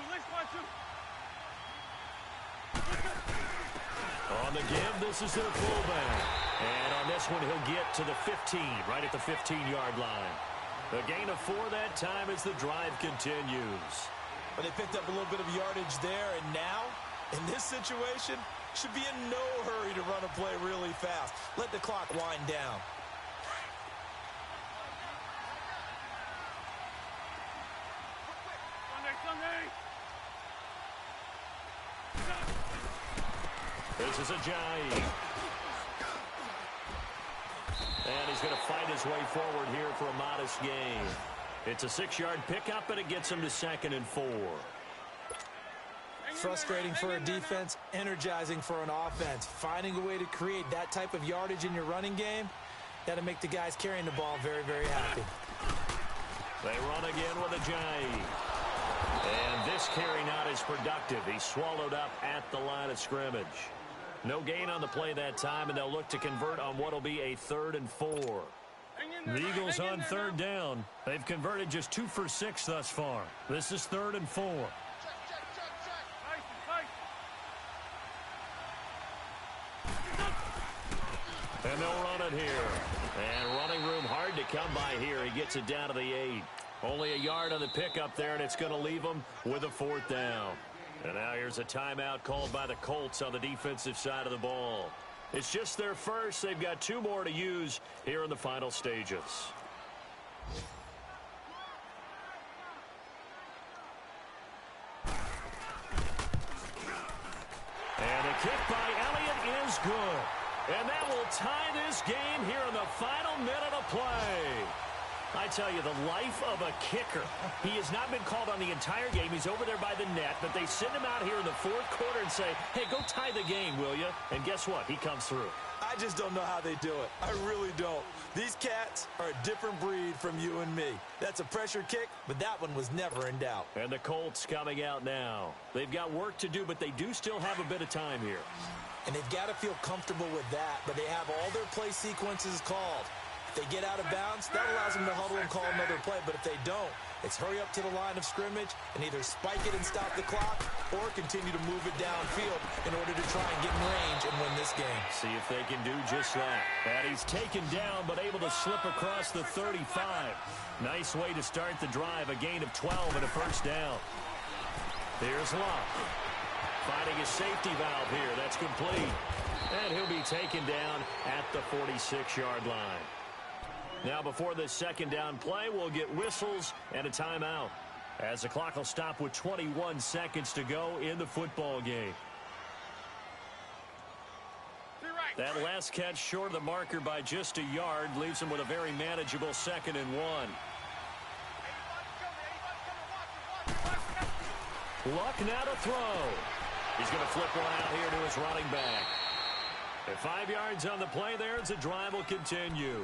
On the give, this is their fullback. And on this one, he'll get to the 15, right at the 15-yard line. A gain of 4 that time as the drive continues. But they picked up a little bit of yardage there, and now, in this situation, should be in no hurry to run a play really fast. Let the clock wind down. This is Ajayi. And he's going to fight his way forward here for a modest gain. It's a 6-yard pickup, and it gets him to 2nd and 4. Frustrating for a defense, energizing for an offense. Finding a way to create that type of yardage in your running game, that'll make the guys carrying the ball very, very happy. They run again with Ajayi. And this carry not as productive. He's swallowed up at the line of scrimmage. No gain on the play that time, and they'll look to convert on what will be a 3rd and 4. The Eagles on 3rd down. They've converted just 2 for 6 thus far. This is 3rd and 4. And they'll run it here. And running room hard to come by here. He gets it down to the 8. Only a yard on the pickup there, and it's going to leave them with a 4th down. And now here's a timeout called by the Colts on the defensive side of the ball. It's just their first. They've got 2 more to use here in the final stages. And a kick by Elliott is good. And that will tie this game here in the final minute of play. I tell you, the life of a kicker. He has not been called on the entire game. He's over there by the net, but they send him out here in the 4th quarter and say, hey, go tie the game, will you? And guess what? He comes through. I just don't know how they do it. I really don't. These cats are a different breed from you and me. That's a pressure kick, but that one was never in doubt. And the Colts coming out now. They've got work to do, but they do still have a bit of time here. And they've got to feel comfortable with that, but they have all their play sequences called. If they get out of bounds, that allows them to huddle and call another play. But if they don't, it's hurry up to the line of scrimmage and either spike it and stop the clock or continue to move it downfield in order to try and get in range and win this game. See if they can do just that. And he's taken down but able to slip across the 35. Nice way to start the drive. A gain of 12 and a 1st down. Here's Luck. Finding a safety valve here. That's complete. And he'll be taken down at the 46-yard line. Now, before this 2nd down play, we'll get whistles and a timeout, as the clock will stop with 21 seconds to go in the football game. That last catch short of the marker by just a yard leaves him with a very manageable 2nd and 1. Luck now to throw. He's going to flip one out here to his running back. At 5 yards on the play there as the drive will continue.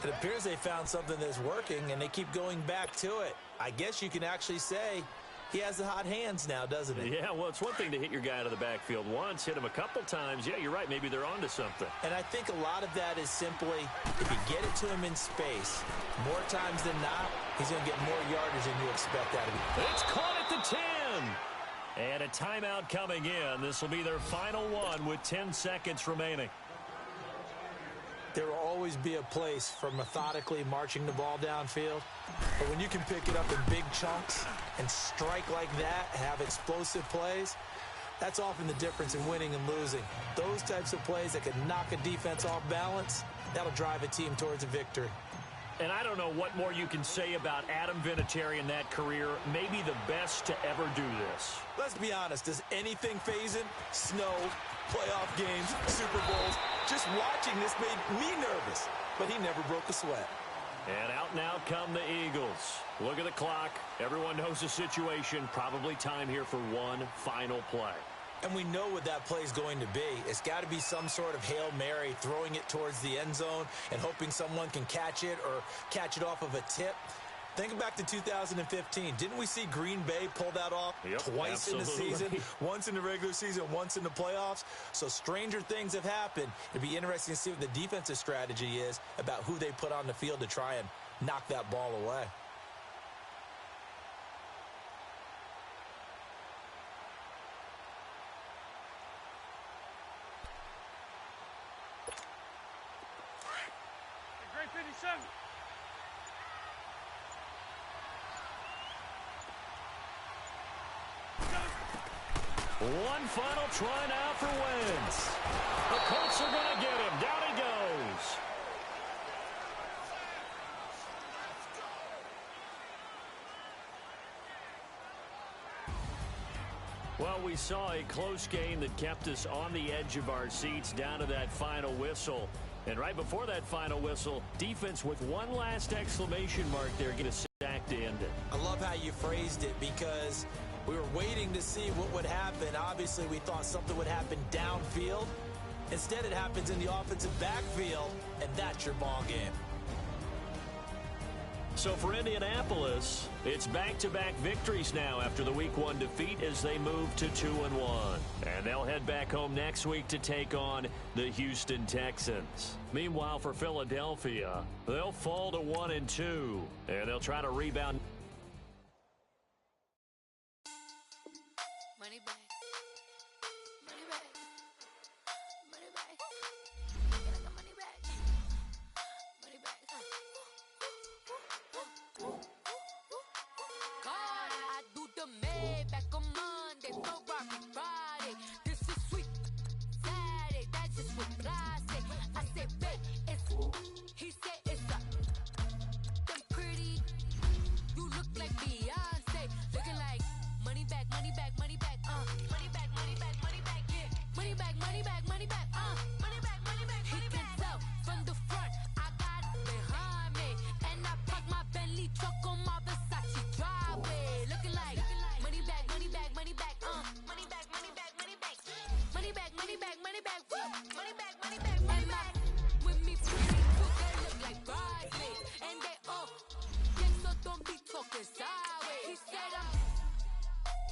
It appears they found something that's working, and they keep going back to it. I guess you can actually say he has the hot hands now, doesn't he? Yeah, well, it's one thing to hit your guy out of the backfield once, hit him a couple times. Yeah, you're right. Maybe they're onto something. And I think a lot of that is simply if you get it to him in space, more times than not, he's going to get more yardage than you expect out of him. It's caught at the 10. And a timeout coming in. This will be their final one with 10 seconds remaining. There will always be a place for methodically marching the ball downfield. But when you can pick it up in big chunks and strike like that, have explosive plays, that's often the difference in winning and losing. Those types of plays that can knock a defense off balance, that'll drive a team towards a victory. And I don't know what more you can say about Adam Vinatieri in that career. Maybe the best to ever do this. Let's be honest. Does anything faze him? Snow, playoff games, Super Bowls. Just watching this made me nervous. But he never broke a sweat. And out now come the Eagles. Look at the clock. Everyone knows the situation. Probably time here for one final play. And we know what that play is going to be. It's got to be some sort of Hail Mary, throwing it towards the end zone and hoping someone can catch it or catch it off of a tip. Think back to 2015. Didn't we see Green Bay pull that off twice in the season? Once in the regular season, once in the playoffs. So stranger things have happened. It'd be interesting to see what the defensive strategy is about who they put on the field to try and knock that ball away. Great 57. One final try now for Wentz. The Colts are going to get him. Down he goes. Well, we saw a close game that kept us on the edge of our seats down to that final whistle. And right before that final whistle, defense with one last exclamation mark there, get a sack to end it. I love how you phrased it because we were waiting to see what would happen. Obviously, we thought something would happen downfield. Instead, it happens in the offensive backfield, and that's your ball game. So for Indianapolis, it's back-to-back victories now after the Week 1 defeat as they move to 2-1. And they'll head back home next week to take on the Houston Texans. Meanwhile, for Philadelphia, they'll fall to 1-2, and they'll try to rebound. Money back. Money back. Money back. Get the money back. Money back. God, I do the Maybach on Monday, Ferrari Friday. This is sweet Saturday, that's just what I say. I say, babe, it's, he said it's a, them pretty, you look like Beyonce, looking like money back, money back, money back, money back, money back, money back, yeah, money back, money back, money back, money back, money back, he can tell from the front, I got it behind me, and I park my Bentley truck on my Versace driveway, looking like money back, money back, money back, money back, money back, money back, money back, money back, money back, woo, money back, money back, money back, with me pretty too, they look like bridesmaids, and they all, yeah, so don't be talking sideways, he said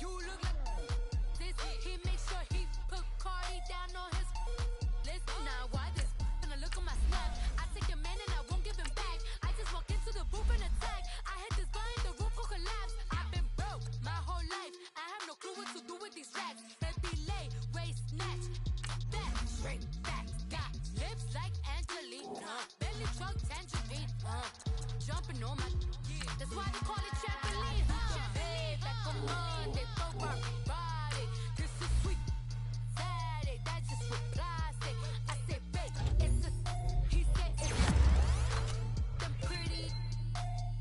you look like this. He makes sure he put Cardi down on his list. Now why this? Gonna look at my snap. I take your man and I won't give him back. I just walk into the booth and attack. I hit this guy and the roof will collapse. I've been broke my whole life. I have no clue what to do with these racks. Baby lay, waist snatch, back straight back. Got lips like Angelina, belly truck tangerine. Jumping on my, that's why they call it trampoline. Back on Monday, Ferrari Friday. This is sweet Saturday, that's just what I say. I say, babe, it's a, he said it's a, them pretty,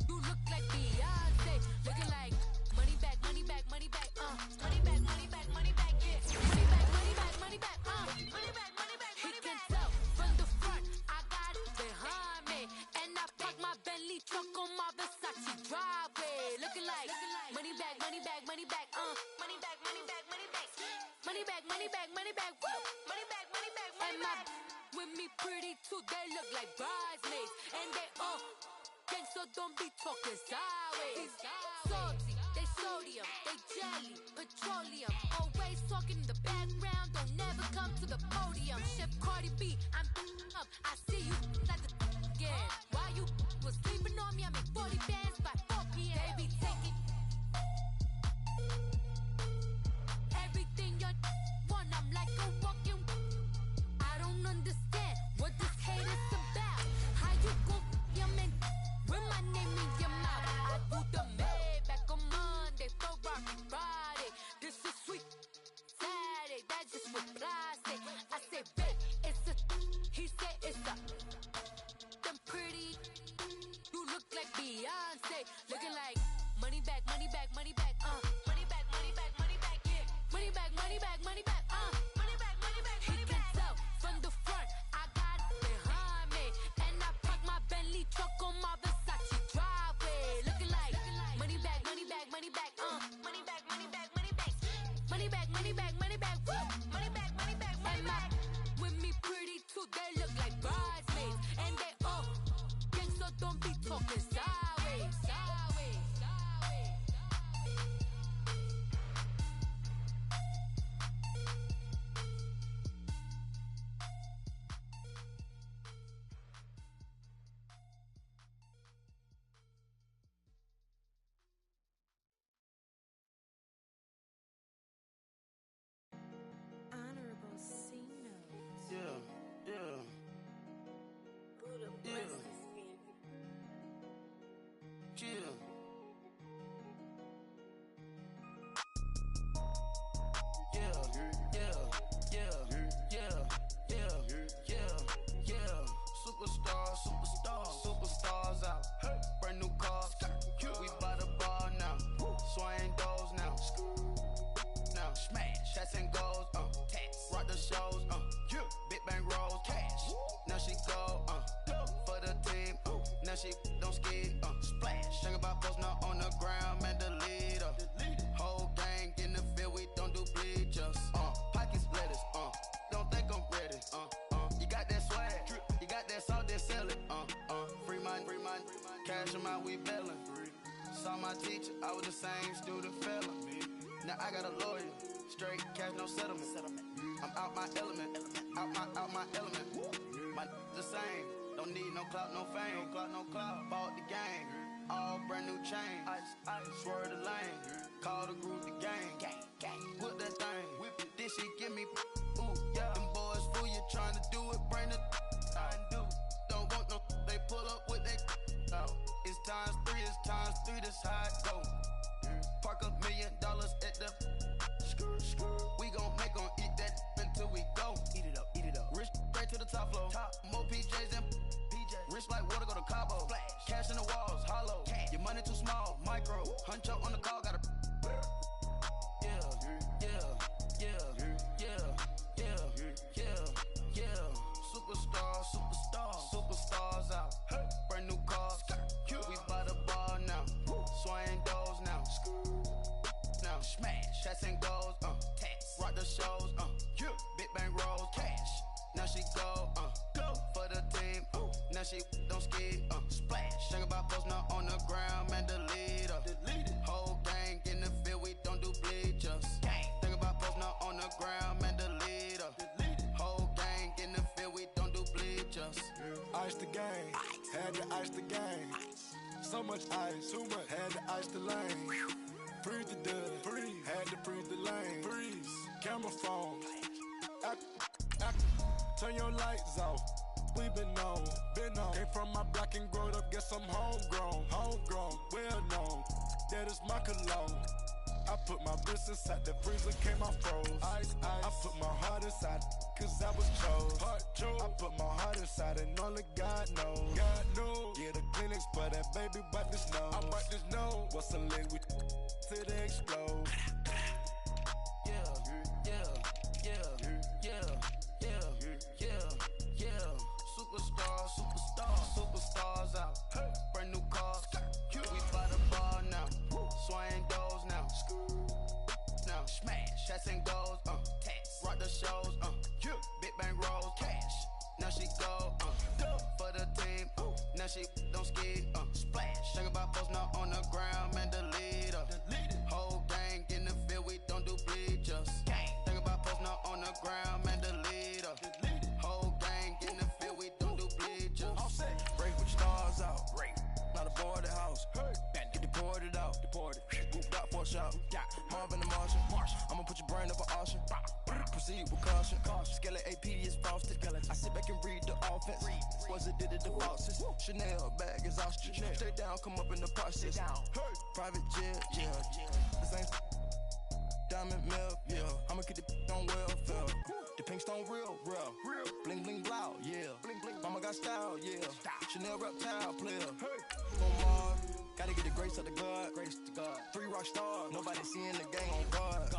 you look like Beyonce, looking like money back, money back, money back, money back, money back, money back, yeah, money back, money back, money back, money back, money back, he can money back, woo. Money back, money back, money back. With me pretty too, they look like bridesmaids. And they all gangsta, don't be talking sideways. Salty, they sodium, they jelly, petroleum. Always talking in the background, don't never come to the podium. Chef Cardi B, I'm up, I see you like the again. While you was sleeping on me, I make 40 bands by 4 p.m. They be taking everything you want, I'm like a walking. I don't understand what this hate is about. How you gon' your man with my name in your mouth? I do the Maybach on Monday, Ferrari Friday. This is sweet Saturday, that's just what I say. I say, babe, it's a, he said it's a, them pretty, you look like Beyonce, looking like money back, money back, money back, money back, money back, money back, yeah, money back, money back, money back, money back, money back, money back. He can tell from the front, I got it behind me, and I park my Bentley truck on my Versace driveway, looking like money back, money back, money back, money back, money back, money back, money back, money back, money back, woo, money back, money back, money back. With me pretty too, they look like bridesmaids, and they all gangsta, don't be talking sideways, sideways, sideways. Honorable C notes. Yeah, yeah, Buddha yeah, bless this game. yeah. Superstars out. Brand new cars. We by the bar now. Swaying doors now. Now smash. Cats and goals. Rock the shows. Big bang rolls. Cash. Now she go. For the team. Now she don't ski. Splash. Think about posting up on the ground. Man, the leader. Whole gang in the field. We don't do bleachers. Pockets lettuce. Don't think I'm ready. You got that swag. You got that salt, then sell it. Free mind. Cash them out, we bailin'. Saw my teacher, I was the same student fella. Now I got a lawyer. Straight cash, no settlement. I'm out my element. Out my element. My the same. Don't need no clout, no fame. No clout. Bought the game. All brand new chain. I swerve the lane. Call the group the gang. Whip that thing. Whip it. This shit give me. Ooh, yeah. Them boys fool you trying to do it. Bring it. I do. Don't want no. They pull up with that. Out. It's times 3. This how it go. Park $1 million at the. We gon' make 'em eat that until we go. Eat it up. Rich straight to the top floor. More PJs and rich like water go to Cabo. Splash. Cash in the walls, hollow. Your money too small, micro. Huncho on the call, got a. Superstars out. Brand new cars. We by the bar now. Swaying doors now. Now smash. Cats and goals. Rock the shows. Big bang rolls. Cash. Now she go. For the team. Now she don't ski. Splash. Think about posting up on the ground. Man, the leader. Whole gang in the field. We don't do bleachers. Think about posting up on the ground. Man, the leader. Whole gang in the field. We don't do bleachers. Ice the game, had to ice the game. So much ice, too much, had to ice the lane. Freeze the dub, had to freeze the lane. Freeze, camera phone. Turn your lights off. We been on. Came from my block and growed up, guess I'm homegrown, well known. That is my cologne. I put my wrist inside the freezer, came out froze. Ice. I put my heart inside, cause I was chose. I put my heart inside and only God knows. Yeah, the clinics for that baby, wipe this nose. What's a link with till they explode? Superstars out. Brand new cars. We by the bar now. Swaying doors now. Now smash. Cats and goals. Rock the shows, big bang rolls, cash. Now she go, for the team, now she don't ski, splash. Think about posting up on the ground, man, delete her. Whole gang in the field, we don't do bleachers. Think about posting up on the ground, man, delete her. Whole gang in the field, we don't do bleachers. Break with stars out. Not a board the house. Get deported out. Moved out for a shot. Marvin the Martian. I'ma put your brain up for auction. Proceed with caution. Skeleton AP is frosted. I sit back and read the offense. Was it did it the bosses? Chanel bag is ostrich. Stay down, come up in the process. Private jet, yeah. This ain't diamond milk, yeah. I'ma get the on welfare. The pink stone real. Bling bling blow, yeah. Mama got style, yeah. Chanel reptile player. On Mars, gotta get the grace of the God. 3 rock stars, nobody seeing the gang on guard.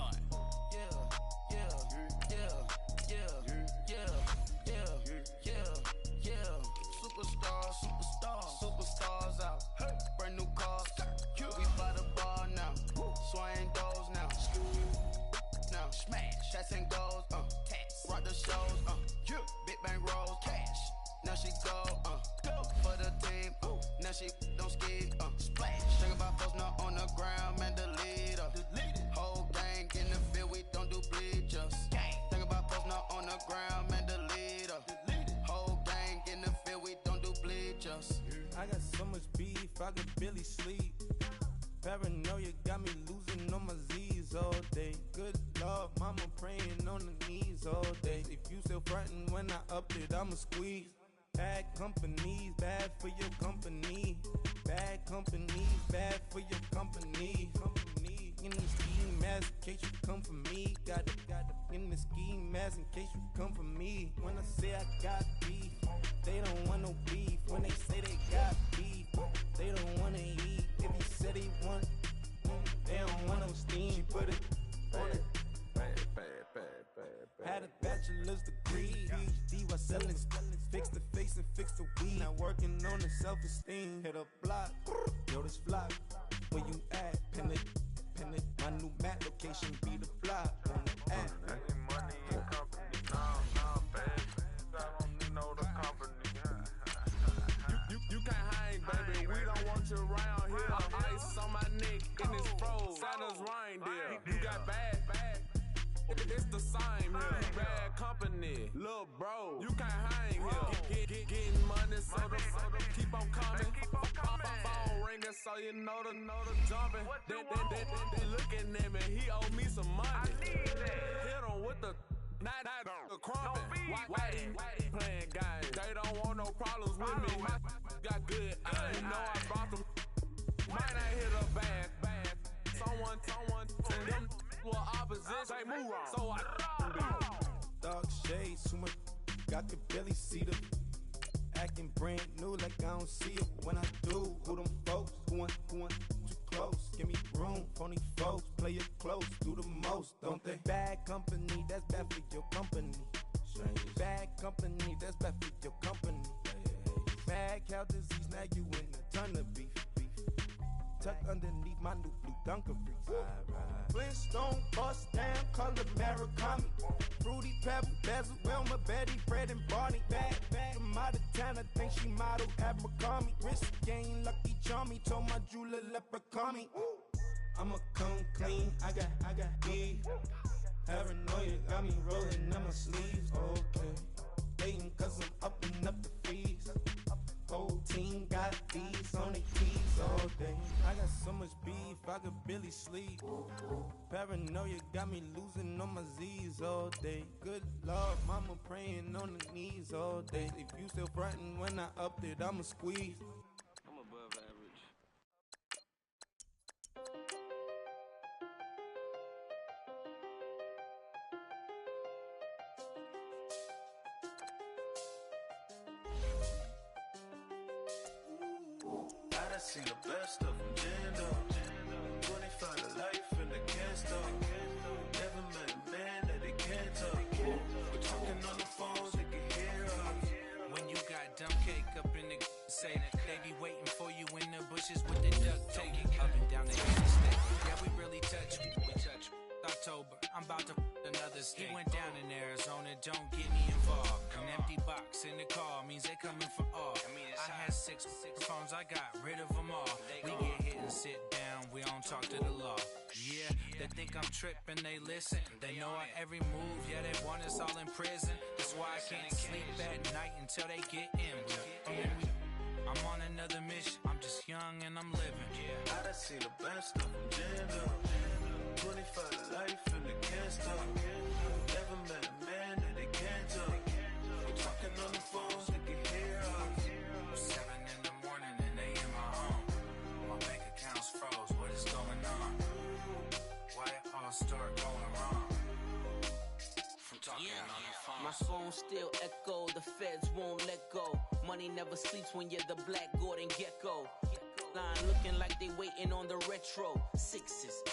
Superstars out. Brand new cars. We by the bar now. Swing doors now. Smash. Shots and goals. Rock the shows. Big bang rolls. Cash. Now she go. For the team. Now she don't ski. Splash. Think about posting up on the ground, man, delete her. Whole gang in the field, we don't do bleachers. Think about posting up on the ground, man, delete her. Whole gang in the field, we don't do bleachers. I got so much beef, I could barely sleep. Paranoia got me losing on my Z's all day. Good Lord, mama praying on the knees all day. If you still frontin' when I up it, I'ma squeeze. Bad companies, bad for your company. Bad companies, bad for your company. In the ski mask, in case you come for me. Got it in the ski mask, in case you come for me. When I say I got beef, they don't want no beef. When they say they got beef, they don't wanna eat. If you said they want, they don't want no steam. Put it on it. Had a bachelor's degree, PhD while selling. Fix the face and fix the weed. Now working on the self-esteem. Hit a block, yo, this flop. Where you at? Pin it. My new map location be the flop on the app. Money and company, no, baby. I don't need no the company. You can't hang, baby. We don't want you around here. Ice on my neck in this froze. Santa's reindeer. You got bad. It's the same here. Bad company, little bro. You can't hang here. Getting money, so the keep on coming. Phone ringing, so you know the jumping. They looking at me. He owe me some money. Hit him with the not the crumping. Why they playing games? They don't want no problems with me. Got good. I know I brought them. Might not hit a bad. Someone, and them were opposition. They move wrong. So I Dark shades, too much. I could barely see them. Acting brand new like I don't see it. When I do, who them folks? Who want too close? Give me room, phony folks. Play it close, do the most, don't they? Bad company, that's bad for your company. Bad company, that's bad for your company. Mad cow disease, now you in a ton of beef. Tuck underneath my new blue Dunkaroos. Flintstone, bust down, color Murakami. Fruity Pebble, Basil, Wilma, Betty, Fred, and Barney. Bad from out of town, I think she model Abercrombie. Wrist game, Lucky Charmy, told my jeweler leprechaun me. I'ma come clean, I got beef. Paranoia got me rolling in my sleeves, okay. Hating cause I'm upping up the fees. Whole team got these on their keys all day. I got so much beef, I could barely sleep. Paranoia got me losing on my Z's all day. Good Lord, mama praying on the knees all day. If you still frontin' when I upped it, I'ma squeeze. I'm above average. I done seen the best of them jammed up. 25 to life in the can't stop. Never met a man that they can't talk. We're talking on the phones, they can hear us. When you got dumb cake up in the say that they be waiting for you in the bushes with the duct tape up and down the interstate. Yeah, we really touch. We touch. October, I'm about to another He went down in Arizona, don't get me involved. An empty box in the car means they coming for all. I had six phones, I got rid of them all. We get hit and sit down, we don't talk to the law. Yeah, they think I'm tripping, they listen. They know our every move, yeah, they want us all in prison. That's why I can't sleep at night until they get in. I'm on another mission, I'm just young and I'm living. I done seen the best of them jammed up. 25 to life and they can't stop. Never met a man that they can't talk. Talking on the phones, they can hear us. 7 in the morning and they in my home. My bank account's froze, what is going on? Why it all start going wrong? From talking on the phone. My phone still echo, the feds won't let go. Money never sleeps when you're the Black Gordon Gecko. Line looking like they waiting on the retro. Sixes,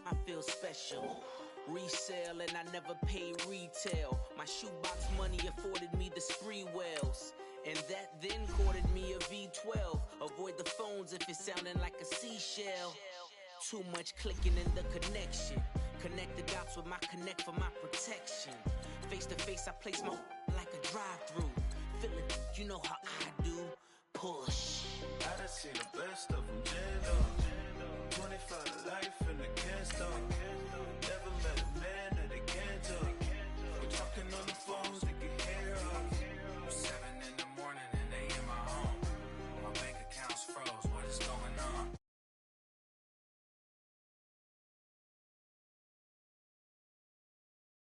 I feel special. Resale and I never pay retail. My shoebox money afforded me the spree wells. And that then courted me a V12. Avoid the phones if it's sounding like a seashell. Too much clicking in the connection. Connect the dots with my connect for my protection. Face to face, I place my like a drive-through. Feel it, you know how I do. Push. I done seen the best of them jammed up. 25 to life and they can't stop.